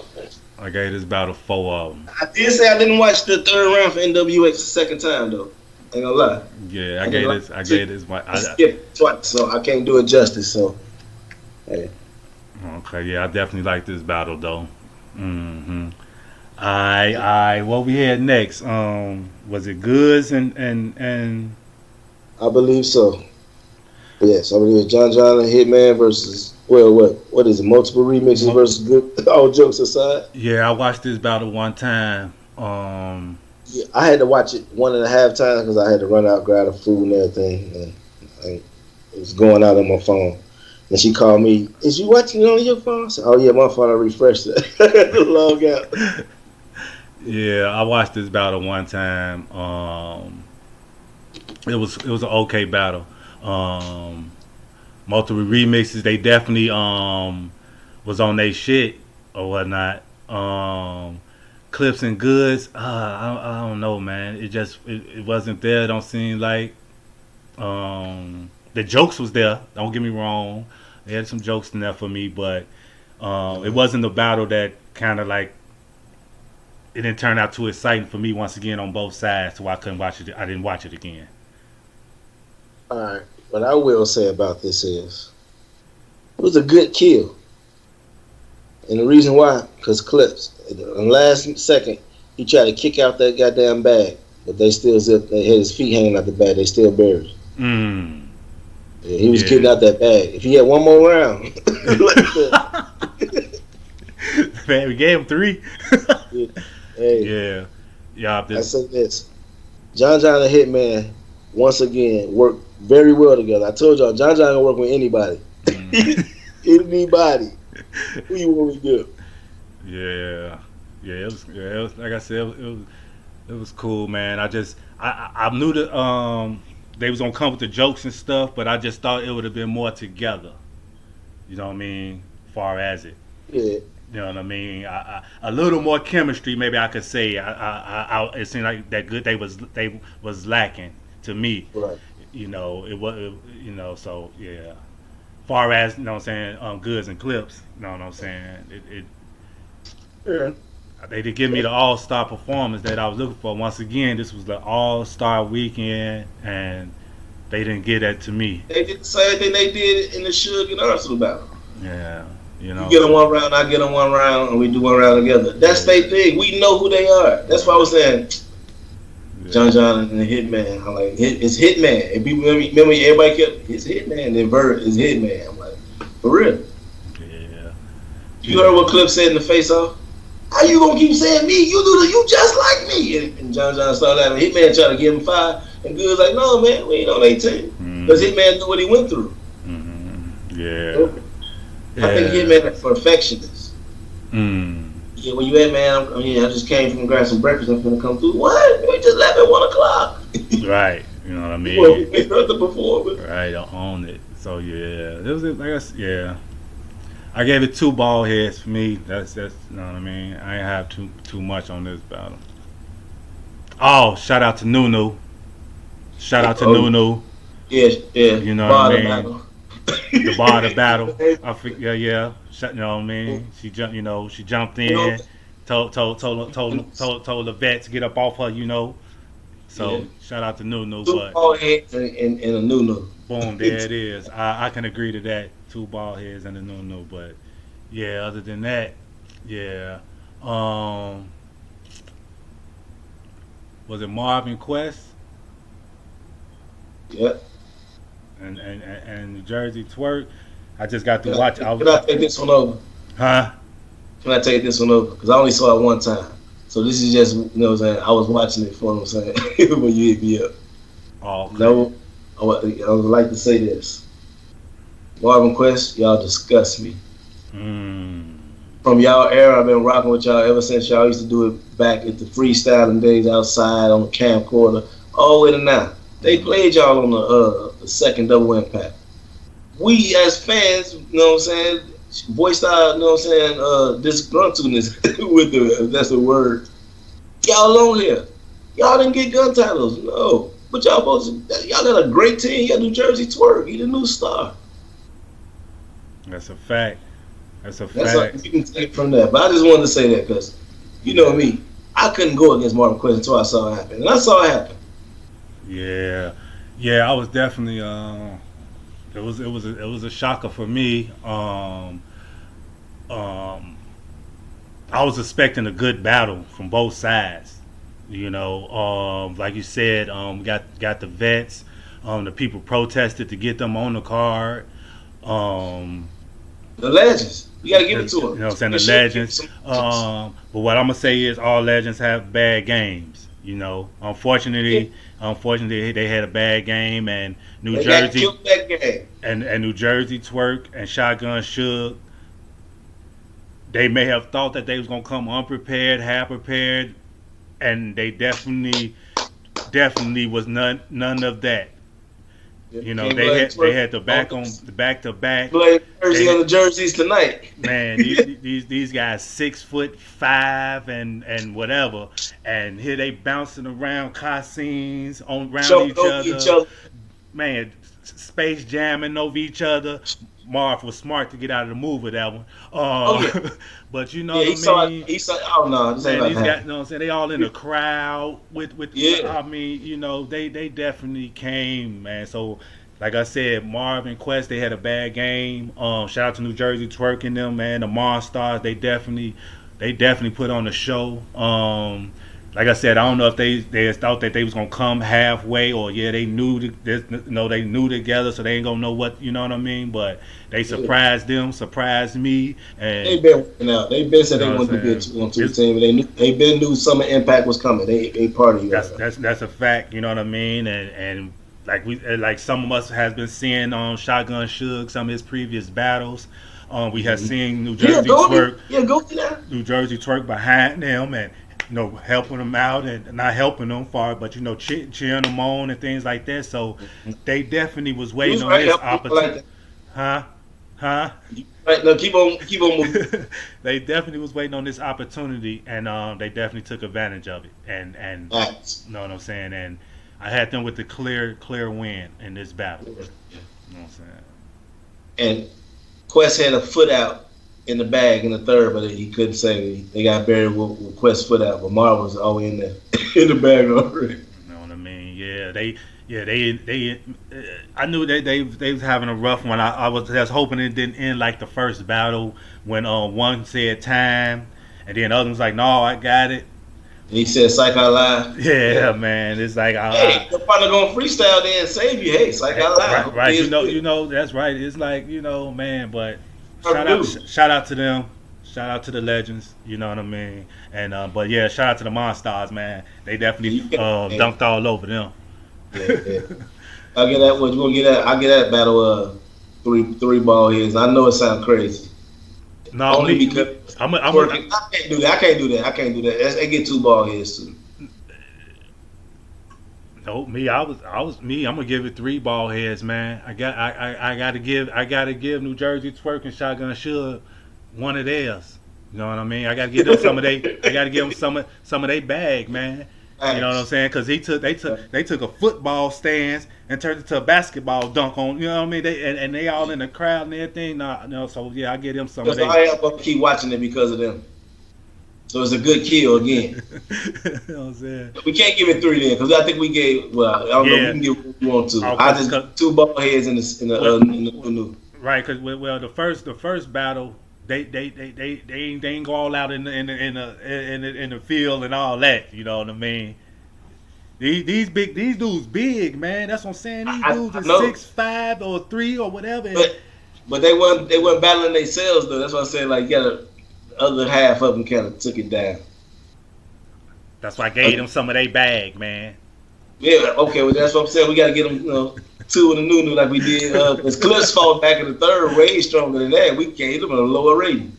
I gave this battle 4 of them. I did say I didn't watch the third round for NWX the second time though. Ain't gonna lie. Yeah, I didn't like I to gave this. skip twice, so I can't do it justice. So, hey. Okay, yeah, I definitely like this battle though. Mm-hmm. I what we had next? Was it Goods and I believe so. Yes, I believe it's John and Hitman versus what is it? Multiple remixes versus good. All jokes aside, yeah, I watched this battle one time. yeah, I had to watch it 1.5 times because I had to run out, grab the food and everything, and it was going out on my phone. And she called me. Is you watching it on your phone? I said, oh yeah, my phone. I refreshed it. Log out. Yeah, I watched this battle one time. It was an okay battle. Um, Multiple remixes, they definitely was on their shit or whatnot. Clips and Goods, I don't know, man. It wasn't there. It don't seem like the jokes was there. Don't get me wrong. They had some jokes in there for me, but it wasn't a battle that kind of like it didn't turn out too exciting for me once again on both sides, so I couldn't watch it. I didn't watch it again. All right. What I will say about this is it was a good kill. And the reason why, because Clips, in the last second, he tried to kick out that goddamn bag, but they still zipped. They had his feet hanging out the bag. They still buried. Mm. Yeah, he was getting out that bag. If he had one more round, Man, we gave him 3. yeah. Hey, yeah. I say this: John and Hitman once again worked very well together. I told y'all, John can work with anybody. Anybody. Who you want to do? Yeah, it was like I said, it was cool, man. I knew that they was gonna come with the jokes and stuff, but I just thought it would have been more together. You know what I mean? Far as it, Yeah. you know what I mean? A little more chemistry, maybe I could say. It seemed like that good. They was lacking to me. Right. You know, it was. You know, so yeah. Far as, you know what I'm saying, Goods and Clips, you know what I'm saying? Yeah. They did give me the all-star performance that I was looking for. Once again, this was the all-star weekend, and they didn't get that to me. They did the same thing they did in the Suge and Arsenal battle. Yeah, you know. You get them one round, I get them one round, and we do one round together. That's their thing. We know who they are. That's why I was saying John and the Hitman. I'm like, it's Hitman. And people remember everybody kept, it's Hitman. And Vert is Hitman. I'm like, for real. Yeah. You heard what Clip said in the face-off? How you gonna keep saying me? You just like me. And John started laughing. Hitman tried to give him 5. And Good's like, no, man, we ain't on 18. Because Hitman knew what he went through. Mm-hmm. Yeah. So, I think Hitman is perfectionist. Yeah, where you at, man? I just came from grab some breakfast. I'm gonna come through. What? We just left at 1 o'clock. Right. You know what I mean? Well, we heard the performance. Right. I own it. So yeah, it was like yeah. I gave it 2 bald heads for me. That's you know what I mean. I ain't have too much on this battle. Oh, shout out to Nunu. Shout out to Nunu. Yeah. You know what I mean. The bar of the battle. I think yeah. You know what I mean. She jumped. You know, she jumped in. Told the vet to get up off her. You know. So shout out to Nunu. 2 But bald heads and a Nunu. boom, there it is. I can agree to that. 2 bald heads and a Nunu. But yeah, other than that, yeah. Was it Marvin Quest? Yep. And New Jersey Twerk. I just got to watch it. Can I take this one over? Huh? Can I take this one over? Because I only saw it one time. So this is just, you know what I'm saying, I was watching it for what I'm saying, when you hit me up. Oh, okay. No, I would like to say this. Marvin Quest, y'all disgust me. From y'all era, I've been rocking with y'all ever since y'all used to do it back at the freestyling days outside on the camcorder, all the way to now. They played y'all on the second double impact. We as fans, you know what I'm saying, voiced our, you know what I'm saying, disgruntledness with if that's a word. Y'all on here. Y'all didn't get gun titles, no. But y'all got a great team. Y'all New Jersey Twerk. He the new star. That's a fact. You can take it from there. But I just wanted to say that because, you know me, I couldn't go against Marvin Quest until I saw it happen. And I saw it happen. Yeah, yeah. I was definitely. It was a shocker for me. Um, I was expecting a good battle from both sides. Like you said, got the vets. The people protested to get them on the card. Um, The legends. You gotta give the, it to you them. know what I'm saying, the Give legends. some legends. But what I'm gonna say is all legends have bad games. Yeah, Unfortunately, they had a bad game, and New they got Jersey killed that game. and New Jersey Twerk and Shotgun Suge, they may have thought that they was gonna come unprepared, half prepared, and they definitely was none of that. Yeah, can't They blame had twerk. the back on the back to back. Blame They Jersey on had, the jerseys tonight. man, these guys 6'5" and whatever, and here they bouncing around car scenes on around Jumping each over each other. other. Man, space jamming over each other. Marv was smart to get out of the move with that one. Oh yeah, But you know yeah. what I He saw it. mean? He saw. Oh no, this ain't Man, about these to guys, happen. you know what I'm saying? They all in the crowd with. Yeah, I mean, they definitely came, man. So, like I said, Marvin Quest, they had a bad game. Shout out to New Jersey Twerking them, man. The Monstars, they definitely put on a show. Like I said, I don't know if they thought that they was gonna come halfway, or yeah, they knew they knew together, so they ain't gonna know what, you know what I mean. But they yeah. surprised me, They and been working out. They been you said they know what wanted to I'm be a saying. 2-on-2 It's, team. They been knew Summer Impact was coming. They part of you right That's now. that's that's a fact. You know what I mean? And like some of us has been seeing on Shotgun Suge some of his previous battles. We have Mm-hmm. seen Yeah, go get. Yeah, go get that. New Jersey Twerk behind them, and helping them out, and not helping them far, but cheering them on and things like that. So they definitely was You waiting was on right. this Help people like opportunity, that. huh? Huh? Right, no, keep on moving. They definitely was waiting on this opportunity, and they definitely took advantage of it. And Facts. you know what I'm saying? And I had them with the clear win in this battle. Yeah. You know what I'm saying? And Quest had a foot out in the bag in the third, but he couldn't save it. They got buried with Quest's foot out, but Marv was all in there in the bag already. You know what I mean? They. I knew that they was having a rough one. I was hoping it didn't end like the first battle when one said time, and then the other was like, no, I got it. And he said, "Psych I lie." Yeah, man. It's like Hey, you're probably gonna freestyle there and save you. Hey, Psych I lie. right. Hopefully it's That's right. It's like man. But good. shout out to them. Shout out to the legends. You know what I mean. And but yeah, shout out to the Monstars, man. They definitely dunked all over them. Yeah. I'll get that. What you gonna get that? I'll get that battle. Three ball heads. I know it sounds crazy. No, Only me. because I'm twerking. I can't do that. I can't do that. They get 2 ball heads too. No, me. I was me. I'm gonna give it 3 ball heads, man. I gotta give New Jersey Twerk and Shotgun Suge one of theirs. You know what I mean? I gotta give them some of they. I gotta give them some of their bag, man. You know what I'm saying? Because they took a football stance and turned it to a basketball dunk on. You know what I mean? They all in the crowd and everything. So yeah, I give them some of Because their. I am gonna keep watching it because of them. So it's a good kill again. You know what I'm saying? We can't give it 3 then because I think we gave. Well, I don't know. We can give what we want to. I just 2 ball heads in the new. Right, because the first battle. They ain't go all out in the field and all that. You know what I mean? These dudes big, man. That's what I'm saying. These dudes are 6'5" or 3 or whatever. But they weren't battling themselves though. That's what I'm saying. Like the other half of them kind of took it down. That's why I gave them some of their bag, man. Yeah, okay. Well, that's what I'm saying. We got to get them, 2 in the new like we did. Because Cliff's fought back in the third, way stronger than that. We gave them a lower rating.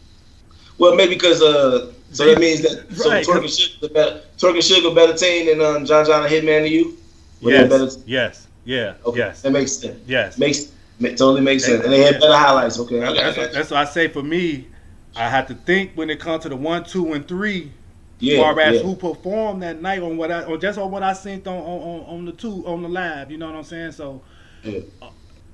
Well, maybe because so that means that right, Twerk and Suge a better team than John and Hitman to you. Yes. Yeah. Okay. Yes. That makes sense. Yes. Totally makes sense. And they had better highlights. Okay. That's what I say. For me, I have to think when it comes to the 1, 2, and 3. Yeah, far as who performed that night on what I seen on the live, you know what I'm saying? So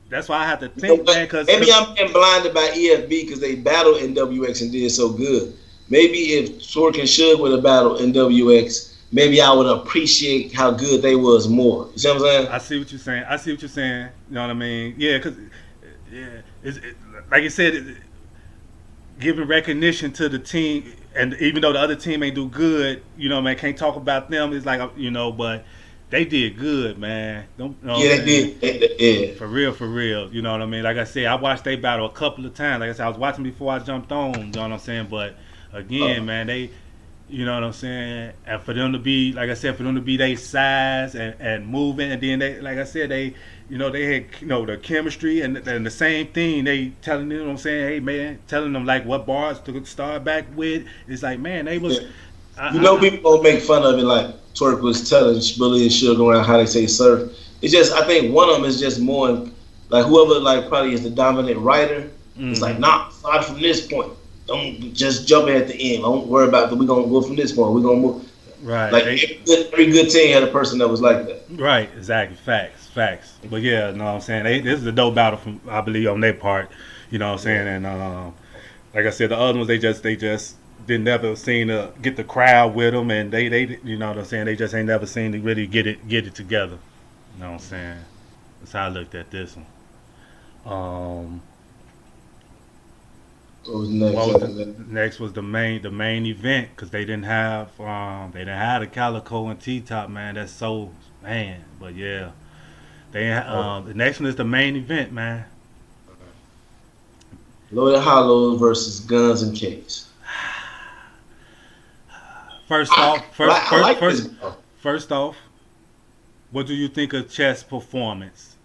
that's why I have to think, man. Cause maybe I'm getting blinded by EFB because they battled NWX and did so good. Maybe if Twerk and Suge would have battled NWX, maybe I would appreciate how good they was more. You see what I'm saying? I see what you're saying. I see what you're saying. You know what I mean? Yeah, cause yeah, like you said, giving recognition to the team, and even though the other team ain't do good, you know, man, can't talk about them. It's like you know, but they did good, man. Don't you know what Yeah, I'm they saying? did. Yeah. For real, for real. You know what I mean? Like I said, I watched they battle a couple of times. Like I said, I was watching before I jumped on. You know what I'm saying? But again, man, they, you know what I'm saying? And for them to be, like I said, for them to be their size and moving, and then they, like I said, they, you know, they had, you know, the chemistry and the same thing. They telling them, you know what I'm saying? Hey, man, telling them like what bars to start back with. It's like, man, they was. Yeah. You know, I, people gonna make fun of it like Twerk was telling Billy and Sugar around how they say surf. It's just I think one of them is just more like whoever like probably is the dominant writer. It's like mm-hmm. nah, start from this point. Don't just jump in at the end. Don't worry about that. We're gonna go from this point. We're gonna move. Right. Like every good team had a person that was like that. Right, exactly. Facts, facts. But yeah, you know what I'm saying? This is a dope battle from I believe on their part. You know what I'm saying? And like I said, the other ones they just didn't never seem to get the crowd with them, and they you know what I'm saying? They just ain't never seen to really get it together. You know what I'm saying? That's how I looked at this one. What was next? What was next was the main event because they didn't have the Calico and T Top, man. That's so man, but yeah. The next one is the main event, man. Loaded Hollows versus Guns and Cakes. First off, I like this. first off, what do you think of Chess' performance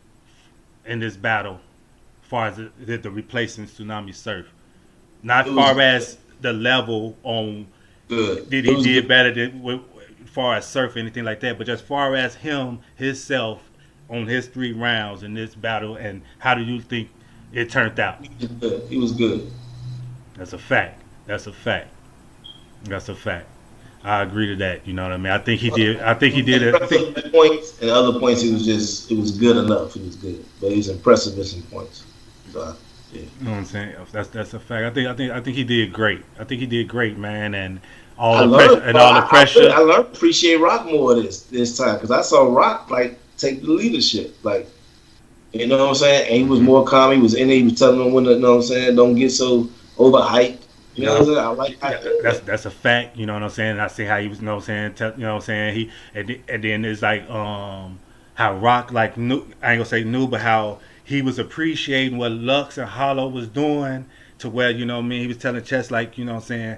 in this battle, as far as the replacing Tsunami Surf? Not far as the level on Good. did he did better than as far as Surf or anything like that, but just far as him himself on his 3 rounds in this battle, and how do you think it turned out? He was good. That's a fact. That's a fact. That's a fact. I agree to that. You know what I mean? I think he did. I think he did it. Points and other points, it was good enough. It was good, but he was impressive with some points. So, yeah. You know what I'm saying? That's a fact. I think he did great. I think he did great, man, and all the pressure. I learned to appreciate Rock more this time because I saw Rock like take the leadership, like you know what I'm saying. And he was more calm. He was in there. He was telling them when to, you know what I'm saying, don't get so overhyped. You know what I'm saying? I like that. That's a fact. You know what I'm saying? I see how he was. You know what I'm saying? You know what I'm saying? He and then it's like how Rock like knew. I ain't gonna say knew, but how he was appreciating what Lux and Hollow was doing to where you know what I mean. He was telling Chess like you know what I'm saying.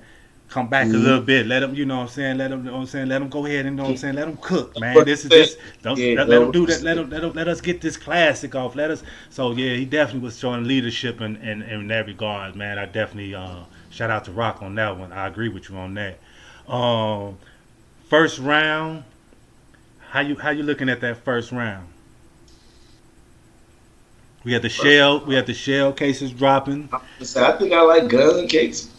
Come back a little bit. Let him, you know what I'm saying. Let him, you know what I'm saying. Let him go ahead and, you know what I'm saying. Let him cook, man. This is this. Let him do that. Let us get this classic off. Let us. So yeah, he definitely was showing leadership in that regard, man. I definitely shout out to Rock on that one. I agree with you on that. First round. How you looking at that first round? We had the shell cases dropping. I think I like Guns and Cakes.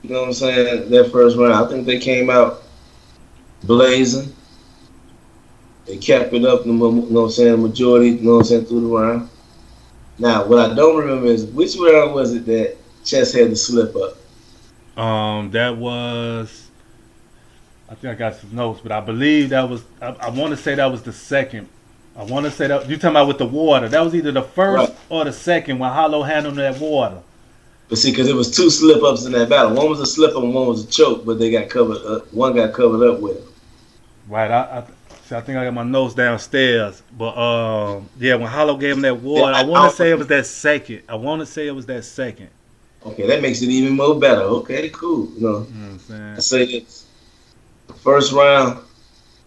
You know what I'm saying? That first round, I think they came out blazing. They kept it up, you know what I'm saying, the majority, you know what I'm saying, through the round. Now, what I don't remember is which round was it that Chess had to slip up? That was, I think I got some notes, but I believe that was, I want to say that was the second. I want to say that, you talking about with the water. That was either the first or the second when Hollow handled that water. But see, because it was 2 slip-ups in that battle. One was a slip-up and one was a choke, but they got covered up. One got covered up with it. Right. I think I got my notes downstairs. But, yeah, when Hollow gave him that water, I want to say it was that second. Okay, that makes it even more better. Okay, cool. You know what I'm saying? I say this. First round,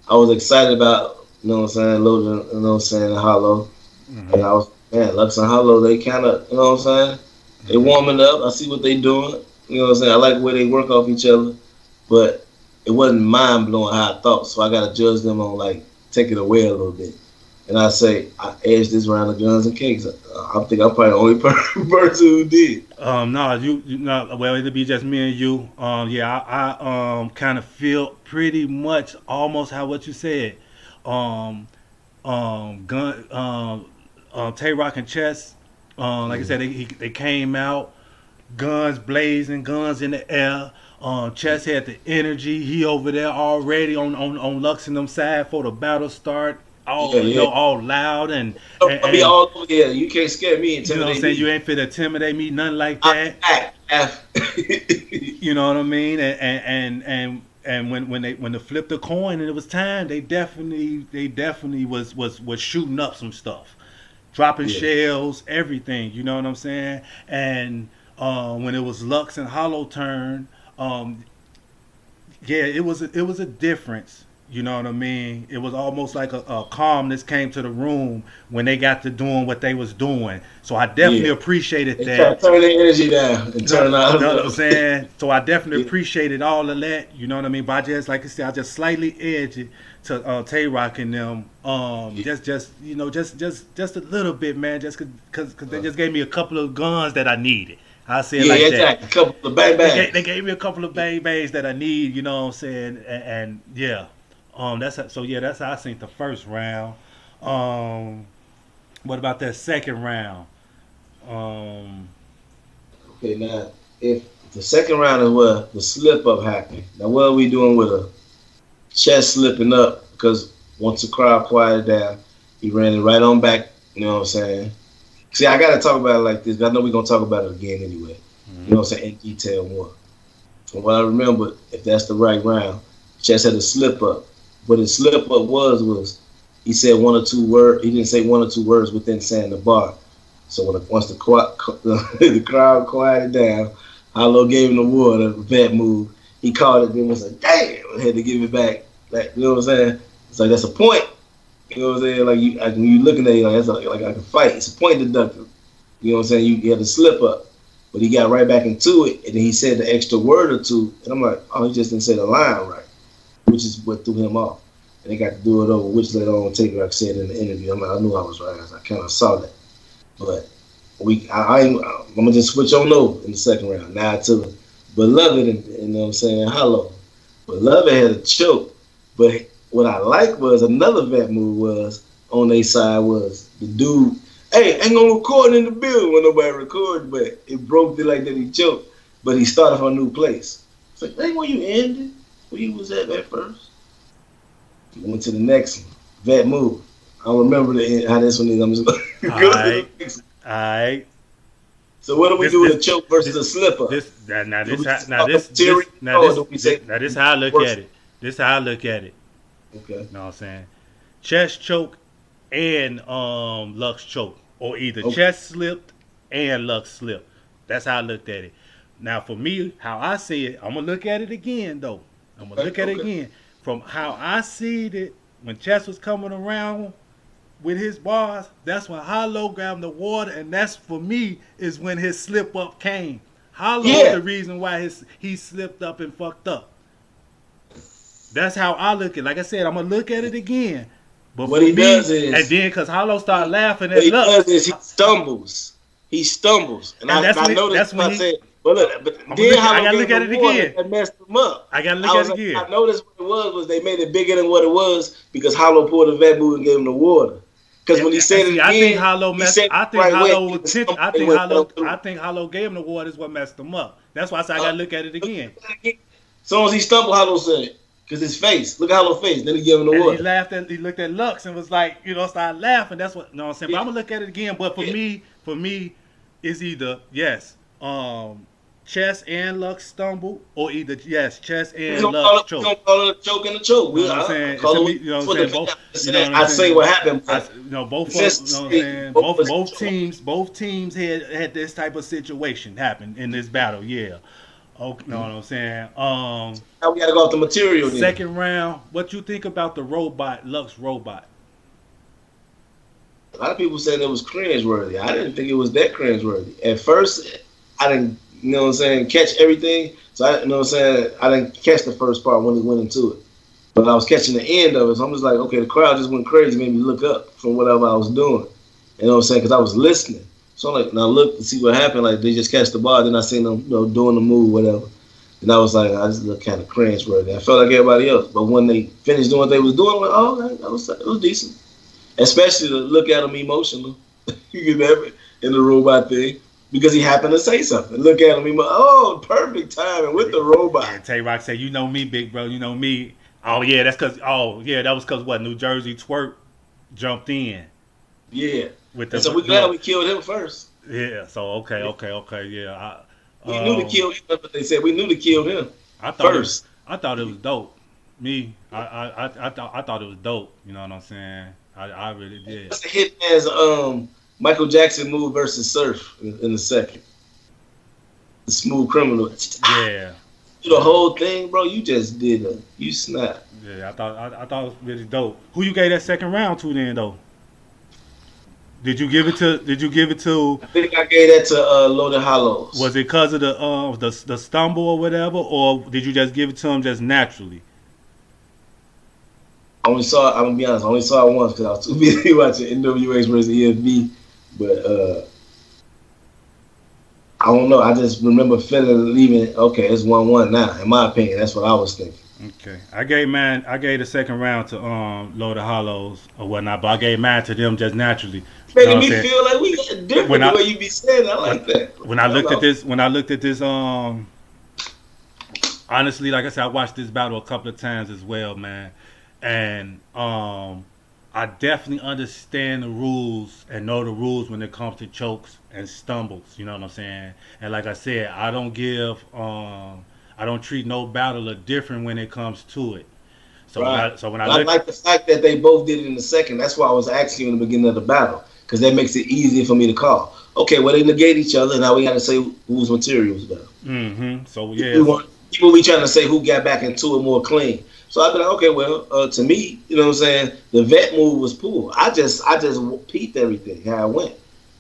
I was excited about, you know what I'm saying, Logan, you know what I'm saying, Hollow. Mm-hmm. And I was, man, Lux and Hollow, they kind of, you know what I'm saying? They warming up. I see what they doing. You know what I'm saying? I like the way they work off each other. But it wasn't mind-blowing how I thought. So I got to judge them on, like, take it away a little bit. And I say, I edged this round of Guns and Cakes. I think I'm probably the only person who did. No, you no. Well, it'll be just me and you. Yeah, I kind of feel pretty much almost how what you said. Tay Rock and Chess. Like I said, they came out guns blazing, guns in the air. Chess had the energy. He over there already on Lux and them side for the battle start. Yeah, All yeah. all loud I'll be all over here. You can't scare me, you know what I'm intimidate saying. You me. ain't fit intimidate me, nothing like I'm that. back. You know what I mean? And when they flipped the coin and it was time, they definitely was shooting up some stuff, dropping Yeah. shells, everything. You know what I'm saying? And when it was Lux and Hollow turn, um, yeah, it was a difference. You know what I mean? It was almost like a calmness came to the room when they got to doing what they was doing. So I definitely Yeah. appreciated They try to that. turn their energy down and No, turn out know what I'm love. saying? So I definitely Yeah. appreciated all of that. You know what I mean? But I just, like I said, I just slightly edged it to Tay Rock and them. Yeah. Just a little bit, man. Just cause they just gave me a couple of guns that I needed. I say it Yeah, like that. exactly. A couple of bang They bangs. gave me a couple of bang bangs that I need. You know what I'm saying? And yeah, that's how I seen the first round. Um, what about that second round? Um, Okay, now if the second round is where the slip up happened. Now what are we doing with a chest slipping up? Because once the crowd quieted down, he ran it right on back. You know what I'm saying? See, I gotta talk about it like this. I know we're gonna talk about it again anyway. You know what I'm saying? In detail more. From what I remember, if that's the right round, Chess had a slip up. What his slip up was he said one or two words. He didn't say one or two words within saying the bar. So once the crowd quieted down, Hollow gave him the water, the vet move. He called it, then was like, damn, I had to give it back. Like, you know what I'm saying? It's like that's a point. You know what I'm saying? Like when you looking at it, like that's like I can fight. It's a point deductor. You know what I'm saying? You had to slip up. But he got right back into it, and then he said the extra word or two, and I'm like, oh, he just didn't say the line right, which is what threw him off. And they got to do it over, which later on Taker like said in the interview. I'm like, I knew I was right. I kind of saw that. But I'm gonna just switch on over in the second round. Now to Beloved, and you know what I'm saying, Hollow. Beloved had a choke, but what I liked was another vet move was on their side was the dude. Hey, ain't gonna record in the building when nobody record, but it broke it like that. He choked, but he started from a new place. It's like, hey, where you ended? Where you was at first? He went to the next one. Vet move. I don't remember how this one is. I'm just all go to right, the next one. all right. So what do we This do with this a choke versus this a slipper? this now now Do this we how just now talk this material this now or this, do we this say now this how I look worse? at it. This how I look at it. Okay. You know what I'm saying? Chest choke and Lux choke, or either Okay. chest slipped and Lux slipped. That's how I looked at it. Now for me, how I see it, I'm gonna look at it again though. I'm gonna Okay. look at it Okay. again from how I see it when Chest was coming around with his bars. That's when Hollow grabbed the water, and that's for me is when his slip up came. Hollow's Yeah. the reason why he slipped up and fucked up. That's how I look at it. Like I said, I'm gonna look at it again. But What for he does me, and is then because Hollow started laughing what at he does Lux, is he stumbles. He stumbles, and and I noticed. that's when I he. said, "But look, but I'm gonna then look. I Hollow gotta gave look him at the it water again. that messed him up." I gotta look I at was it like, again. I noticed what it was they made it bigger than what it was because Hollow pulled a vet move and gave him the water. Because when he And said see, it I think again, Hollow he messed. said it I the think right way. Hollow He was. didn't stumble I and think went right on Hollow. I through. think Hollow gave him the water is what messed him up. That's why I said I gotta look at it Look again. at it again. As soon as he stumbled, Hollow said it. Because his face. Look at Hollow's face. Then he gave him the And he water. laughed at. He looked at Lux and was like, started laughing. That's what. You know what I'm saying? But Yeah. I'm gonna look at it again. But Yeah. for me, it's either yes, Chess and Lux stumble, or either yes, Chess We and don't Lux call it. We choke. don't call it a choke and a choke. You know We what I'm I saying? To call me, it you know what I'm what the saying. fan Both, you know said. what I'm I say saying. what happened, I, but both, you since know what I'm say saying. both was Both teams had this type of situation happen in this battle. Yeah. Okay, you know what I'm saying. now we gotta go off the material then. Second round. What you think about the robot Lux robot? A lot of people said it was cringeworthy. I didn't think it was that cringeworthy. At first, I didn't, you know what I'm saying, catch everything. So I, you know what I'm saying, I didn't catch the first part when he went into it. But I was catching the end of it. So I'm just like, okay, the crowd just went crazy, made me look up from whatever I was doing. You know what I'm saying? Because I was listening. So I'm like, now look to see what happened. Like they just catch the ball. Then I seen them, doing the move, whatever. And I was like, I just looked kind of cringeworthy. I felt like everybody else. But when they finished doing what they was doing, I'm like, oh, okay, it was decent. Especially to look at them emotional. You can never in the robot thing. because he happened to say something. Look at him, he went, oh, perfect timing with the robot. And Tay Rock said, "You know me, big bro. You know me." Oh yeah, that's because. Oh yeah, that was because what? New Jersey Twerk jumped in Yeah. with the. And so we're glad we killed him first. Yeah. So okay. Yeah. We knew to kill him. That's what they said. We knew to kill him I thought first. I thought it was dope. Me, I thought it was dope. You know what I'm saying? I really did. That's the Hitman's Michael Jackson move versus Surf in the second. The smooth criminal. Yeah. The whole thing, bro. You just did it. You snapped. Yeah. I thought it was really dope. Who you gave that second round to then though? Did you give it to? I think I gave that to Loaded Hollows. Was it because of the stumble or whatever, or did you just give it to him just naturally? I'm gonna be honest, I only saw it once because I was too busy watching NWA versus EFB. But I don't know. I just remember feeling leaving. Okay, it's 1-1 now. In my opinion, that's what I was thinking. Okay, I gave the second round to Loaded Hollows or whatnot, but I gave mine to them just naturally. Making me feel like we got different the way you be saying. I like that. When I looked at this, honestly, like I said, I watched this battle a couple of times as well, man, and I definitely understand the rules and know the rules when it comes to chokes and stumbles. You know what I'm saying? And like I said, I don't treat no battler different when it comes to it. So right. When I like the fact that they both did it in the second. That's why I was asking you in the beginning of the battle, because that makes it easier for me to call. Okay, well they negate each other. Now we got to say whose material was better. Mm-hmm. So yeah, people be trying to say who got back into it more clean. So I'd be like, okay, well, to me, you know what I'm saying, the vet move was poor. I just peeped everything, how it went.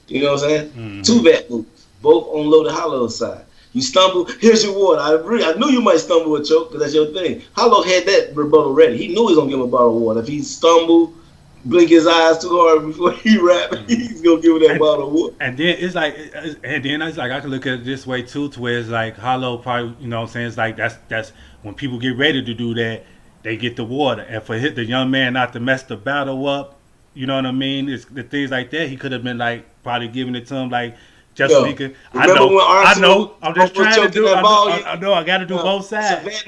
You know what I'm saying? Mm-hmm. 2 vet moves, both on Loaded Hollow's side. You stumble, here's your water. I knew you might stumble or choke, because that's your thing. Hollow had that rebuttal ready. He knew he was going to give him a bottle of water. If he stumbled, blink his eyes too hard before he rap, he's going to give him that bottle of water. And then it's like, I can look at it this way too, to where it's like Hollow probably, you know what I'm saying, it's like that's when people get ready to do that, they get the water. And for the young man not to mess the battle up, you know what I mean? It's the things like that. He could have been like probably giving it to him like just so he could. I know. I'm just trying to do. I know. I got to do both sides.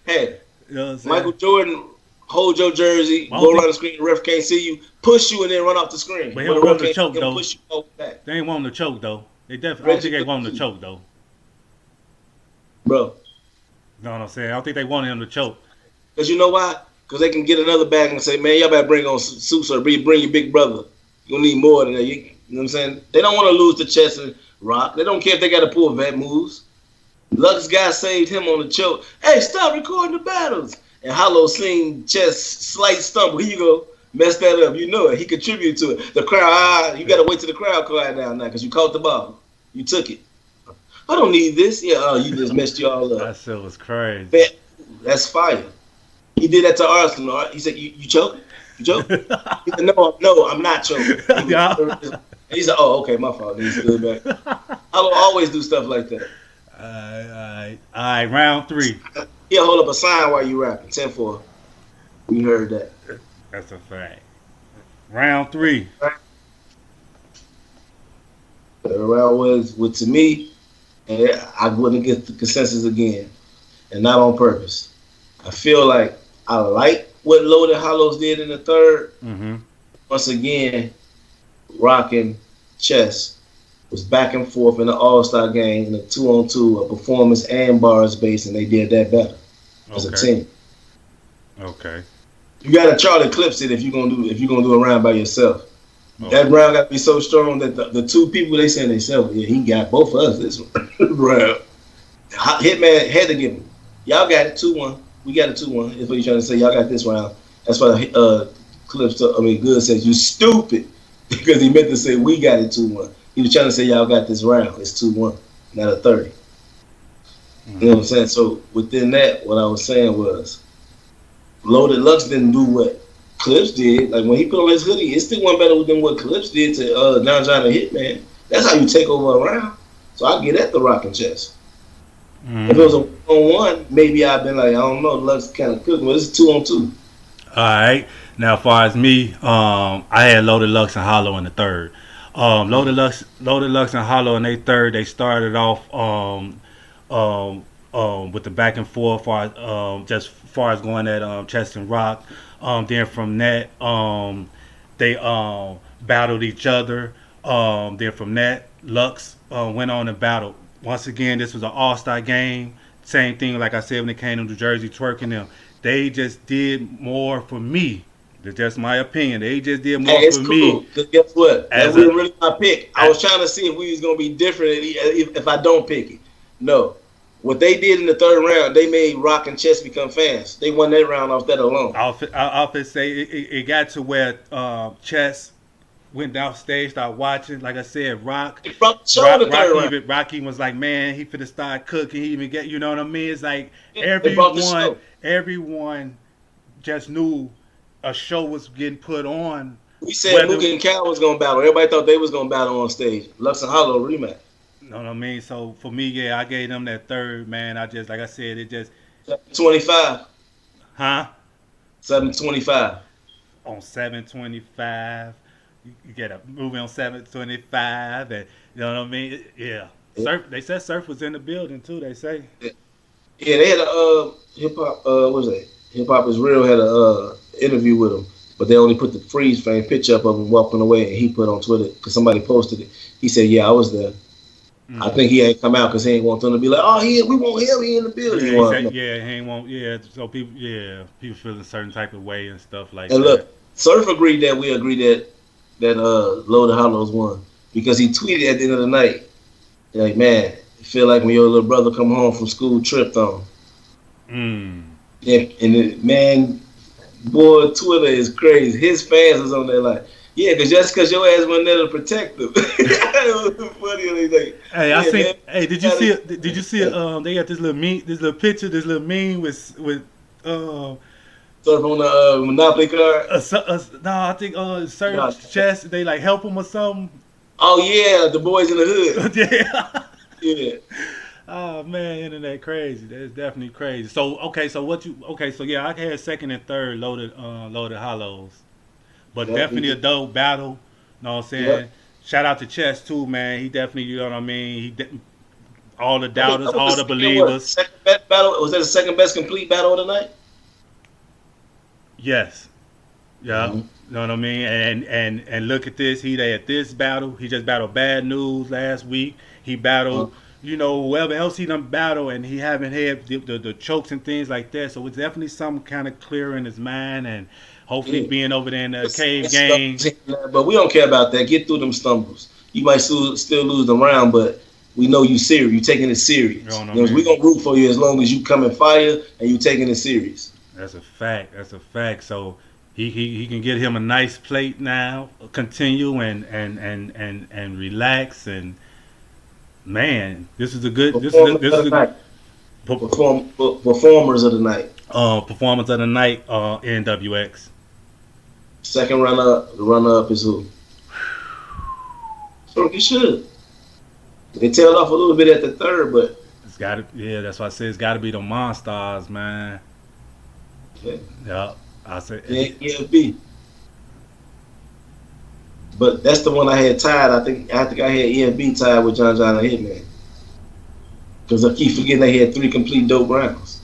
Hey, you know Michael Jordan, hold your jersey, go around the screen. The ref can't see you. Push you and then run off the screen. But he don't want to choke though. Push you back. They ain't want to choke though. They definitely. I don't think they want him to choke though. Bro. You know what I'm saying? I don't think they want him to choke. Because you know why? Because they can get another bag and say, man, y'all better bring on suits or bring your big brother. You're going to need more than that. You know what I'm saying? They don't want to lose to Chess and Rock. They don't care if they got to pull vet moves. Lux guy saved him on the choke. Hey, stop recording the battles. And Hollow seen Chess slight stumble. Here you go. Mess that up. You know it. He contributed to it. The crowd, you got to wait till the crowd quiet down now because you caught the ball. You took it. I don't need this. Yeah, you just messed you all up. That shit was crazy. That's fire. He did that to Arsenal. He said, "You choke? You choke?" He said, "No, I'm not choking." He said, "Oh, okay, my fault." He stood back. I will always do stuff like that. All right. Round 3. He'll hold up a sign while you rapping. 10-4. We heard that. That's a fact. Round 3. The round was to me, and I wouldn't get the consensus again, and not on purpose. I feel like I like what Loaded Hollows did in the third. Mm-hmm. Once again, Rock and Chess was back and forth in the All-Star game in a 2-on-2, a performance and bars base, and they did that better as a team. Okay. You gotta Charlie Clips it if you're gonna do a round by yourself. Okay. That round got to be so strong that the 2 people they saying themselves, yeah, he got both of us this round. Hitman had to give him. Y'all got it 2-1. We got a 2-1. Is what you're trying to say. Y'all got this round. That's why Good says you stupid because he meant to say we got it 2-1. He was trying to say y'all got this round. It's 2-1, not a 30. Mm-hmm. You know what I'm saying? So within that, what I was saying was Loaded Lux didn't do what Clips did. Like when he put on his hoodie, it still went better than what Clips did to John and Hitman. That's how you take over a round. So I get at the Rock and Chess. Mm-hmm. If it was a 1-on-1, maybe I'd been like, I don't know, Lux kind of cooking, but it's 2-on-2. All right. Now, as far as me, I had Loaded Lux and Hollow in the third. Loaded Lux and Hollow in they third. They started off with the back and forth, just far as going at Chest and Rock. Then from that, they battled each other. Then from that, Lux went on and battled. Once again, this was an all-star game. Same thing, like I said, when it came to New Jersey twerking them. They just did more for me. That's just my opinion. They just did more for me. Cause guess what? That wasn't really my pick. I was trying to see if we was gonna be different if I don't pick it. No. What they did in the third round, they made Rock and Chess become fans. They won that round off that alone. I'll say it got to where Chess went downstage, started watching. Like I said, Rock even was like, man, he finna start cooking. He even get, you know what I mean? It's like everyone just knew a show was getting put on. We said Luke and Cal was gonna battle. Everybody thought they was gonna battle on stage. Lux and Hollow rematch. You know what I mean? So for me, yeah, I gave them that third, man. I just, like I said, it just 725. Huh? 725. On 725. You get a movie on 725, and you know what I mean? Yeah. Surf. They said Surf was in the building too. They say. Yeah, they had a hip hop. What was it? Hip Hop Is Real had a interview with him, but they only put the freeze frame picture up of him walking away, and he put on Twitter because somebody posted it. He said, "Yeah, I was there." I think he ain't come out because he ain't want them to be like, "Oh, we want him. He in the building." He ain't want. Yeah, so people feel a certain type of way and stuff like and that. And look, Surf agreed that Loaded Hollows won because he tweeted at the end of the night, like, "Man, I feel like when your little brother come home from school tripped on." Yeah, and man, boy, Twitter is crazy. His fans was on there like, yeah, because your ass wasn't there to protect them. It was funny. Like, hey, I see. Hey, did you see it? Did you see it? They got this little picture, this little meme with Surf on the Monopoly card. No, I think Surf Chess. They like help him or something. Oh yeah, the boys in the hood. Yeah. Yeah. Oh man, internet crazy. That's definitely crazy. So yeah, I had second and third Loaded Hollows. But definitely a dope battle. You know what I'm saying? Yep. Shout out to Chess too, man. He definitely, you know what I mean? All the doubters, all the believers. Second best battle? Was that the second best complete battle of the night? Yes. Yeah. Mm-hmm. You know what I mean? And look at this. He had this battle. He just battled Bad News last week. He battled whoever else he done battle, and he haven't had the chokes and things like that. So it's definitely something kind of clear in his mind, and hopefully being over there in the cave game. But we don't care about that. Get through them stumbles. You might still lose the round, but we know you serious. You taking it serious. We're going to root for you as long as you come and fire and you taking it serious. That's a fact. So he can get him a nice plate now, continue and relax, and man, this is a good performers of the night. Performance of the night, NWX. Second runner up is who? So he should. They tailed off a little bit at the third, but it's got to. Yeah, that's why I say it's got to be the Monstars, man. Yeah, I say EFB. But that's the one I had tied. I think I had EFB tied with John and Hitman. Because I keep forgetting they had 3 complete dope rounds.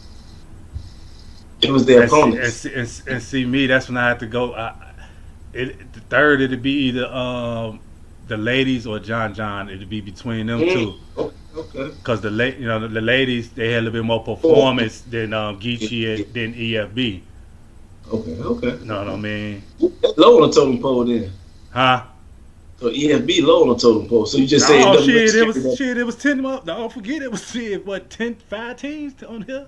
It was their opponents. And see me, that's when I had to go. The third, it'd be either the ladies or John. It'd be between them two. Okay. Because the ladies, they had a little bit more performance than Geechee than EFB. Okay. You know what I mean? Low on the totem pole then. Huh? So EFB low on the totem pole. So you just say it was 10 up. Don't forget it was 5 teams on here.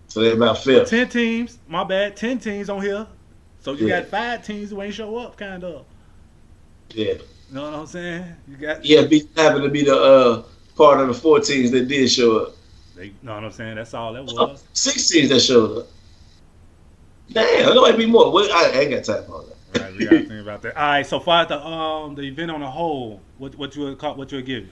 So they're about 5. 10 teams. My bad. 10 teams on here. So you got 5 teams who ain't show up, kind of. Yeah. You know what I'm saying? You got EFB happened to be the part of the 4 teams that did show up. You know what I'm saying? That's all that was. 6 teams that showed up. Damn, there might be more. I ain't got time for all that. All right, we gotta think about that. All right, so far as the event on the whole, what you would give?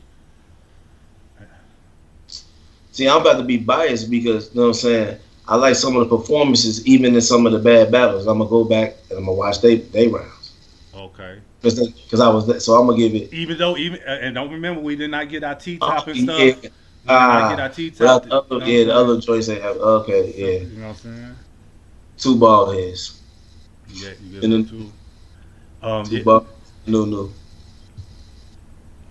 See, I'm about to be biased because, you know what I'm saying, I like some of the performances, even in some of the bad battles. I'm going to go back and I'm going to watch they rounds. Okay. Because I was there. So I'm gonna give it. Even though and don't remember we did not get our T Oh top and yeah. stuff. We did not get our T top. But You other, know what I'm yeah, the saying? other choice they have. Okay, So, yeah, you know what I'm saying? two ball heads. You get And them then too. two Yeah, ball. No.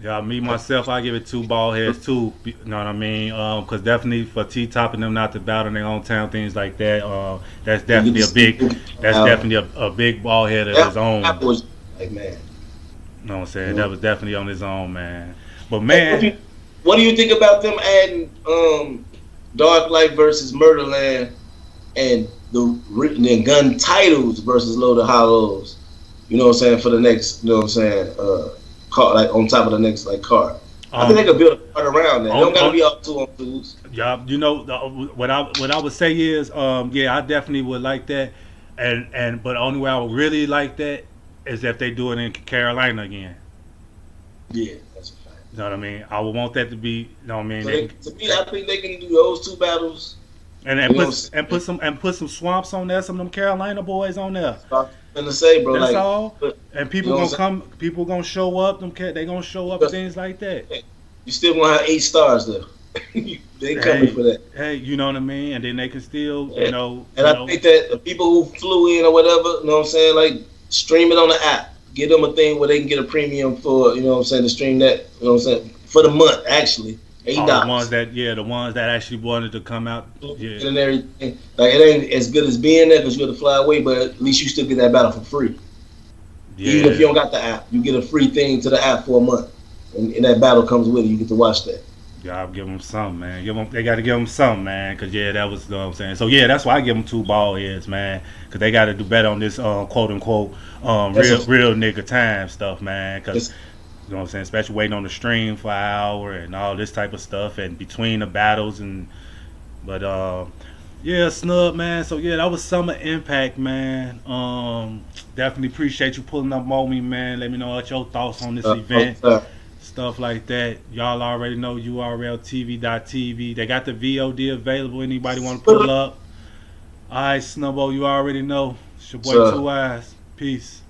yeah. Me myself, I give it two ball heads too. You know what I mean? Cause definitely for T top and them not to battle in their own town, things like that. That's You get definitely to a see big. who can That's out. definitely a big ball head of his That own. was like, man. You know what I'm You saying? That know. was definitely on his own, man. But Hey, man, what do you think about them adding Dark Light versus Murderland and the written and gun titles versus Loaded Hollows? You know what I'm saying, for the next, you know what I'm saying, card, like on top of the next like card. I think they um, could build a card around that. It don't gotta on be all 2-on-2s. yeah, you know what I would say is yeah, I definitely would like that, and but the only way I would really like that is if they do it in Carolina again. Yeah, that's a fact. You know what I mean? I would want that to be. You know what I mean? So They can, to me, I think they can do those two battles. and You know put what put some swamps on there, some of them Carolina boys on there. I'm gonna say, bro? That's Like, all. And you people know what I'm gonna saying? come. People gonna show up. They gonna show up and things like that. You still gonna have 8 stars though. They coming Hey, for that. hey, you know what I mean? And then they can still, Yeah. And I think that the people who flew in or whatever, you know what I'm saying, like stream it on the app. Give them a thing where they can get a premium for, you know what I'm saying, to stream that, you know what I'm saying, for the month actually. eight all the ones dollars that, yeah, the ones that actually wanted to come out, yeah, And everything. Like it ain't as good as being there because you have to fly away, but at least you still get that battle for free. Even if you yeah. don't got the app, you get a free thing to the app for a month. And that battle comes with it. You get to watch that. Y'all give them something, man. They got to give them something, man. Cause yeah, that was, you know what I'm saying. So yeah, that's why I give them two ball heads, man. Cause they got to do better on this, quote unquote, That's real nigga time stuff, man. Cause that's you know what I'm saying, especially waiting on the stream for an hour and all this type of stuff, and between the battles and, but yeah, Snub, man. So yeah, that was Summer Impact, man. Definitely appreciate you pulling up on me, man. Let me know what your thoughts on this event. Stuff like that. Y'all already know URLTV.tv. They got the VOD available. Anybody want to pull up? All right, Snubbo, you already know. It's your boy so, 2eiies. Peace.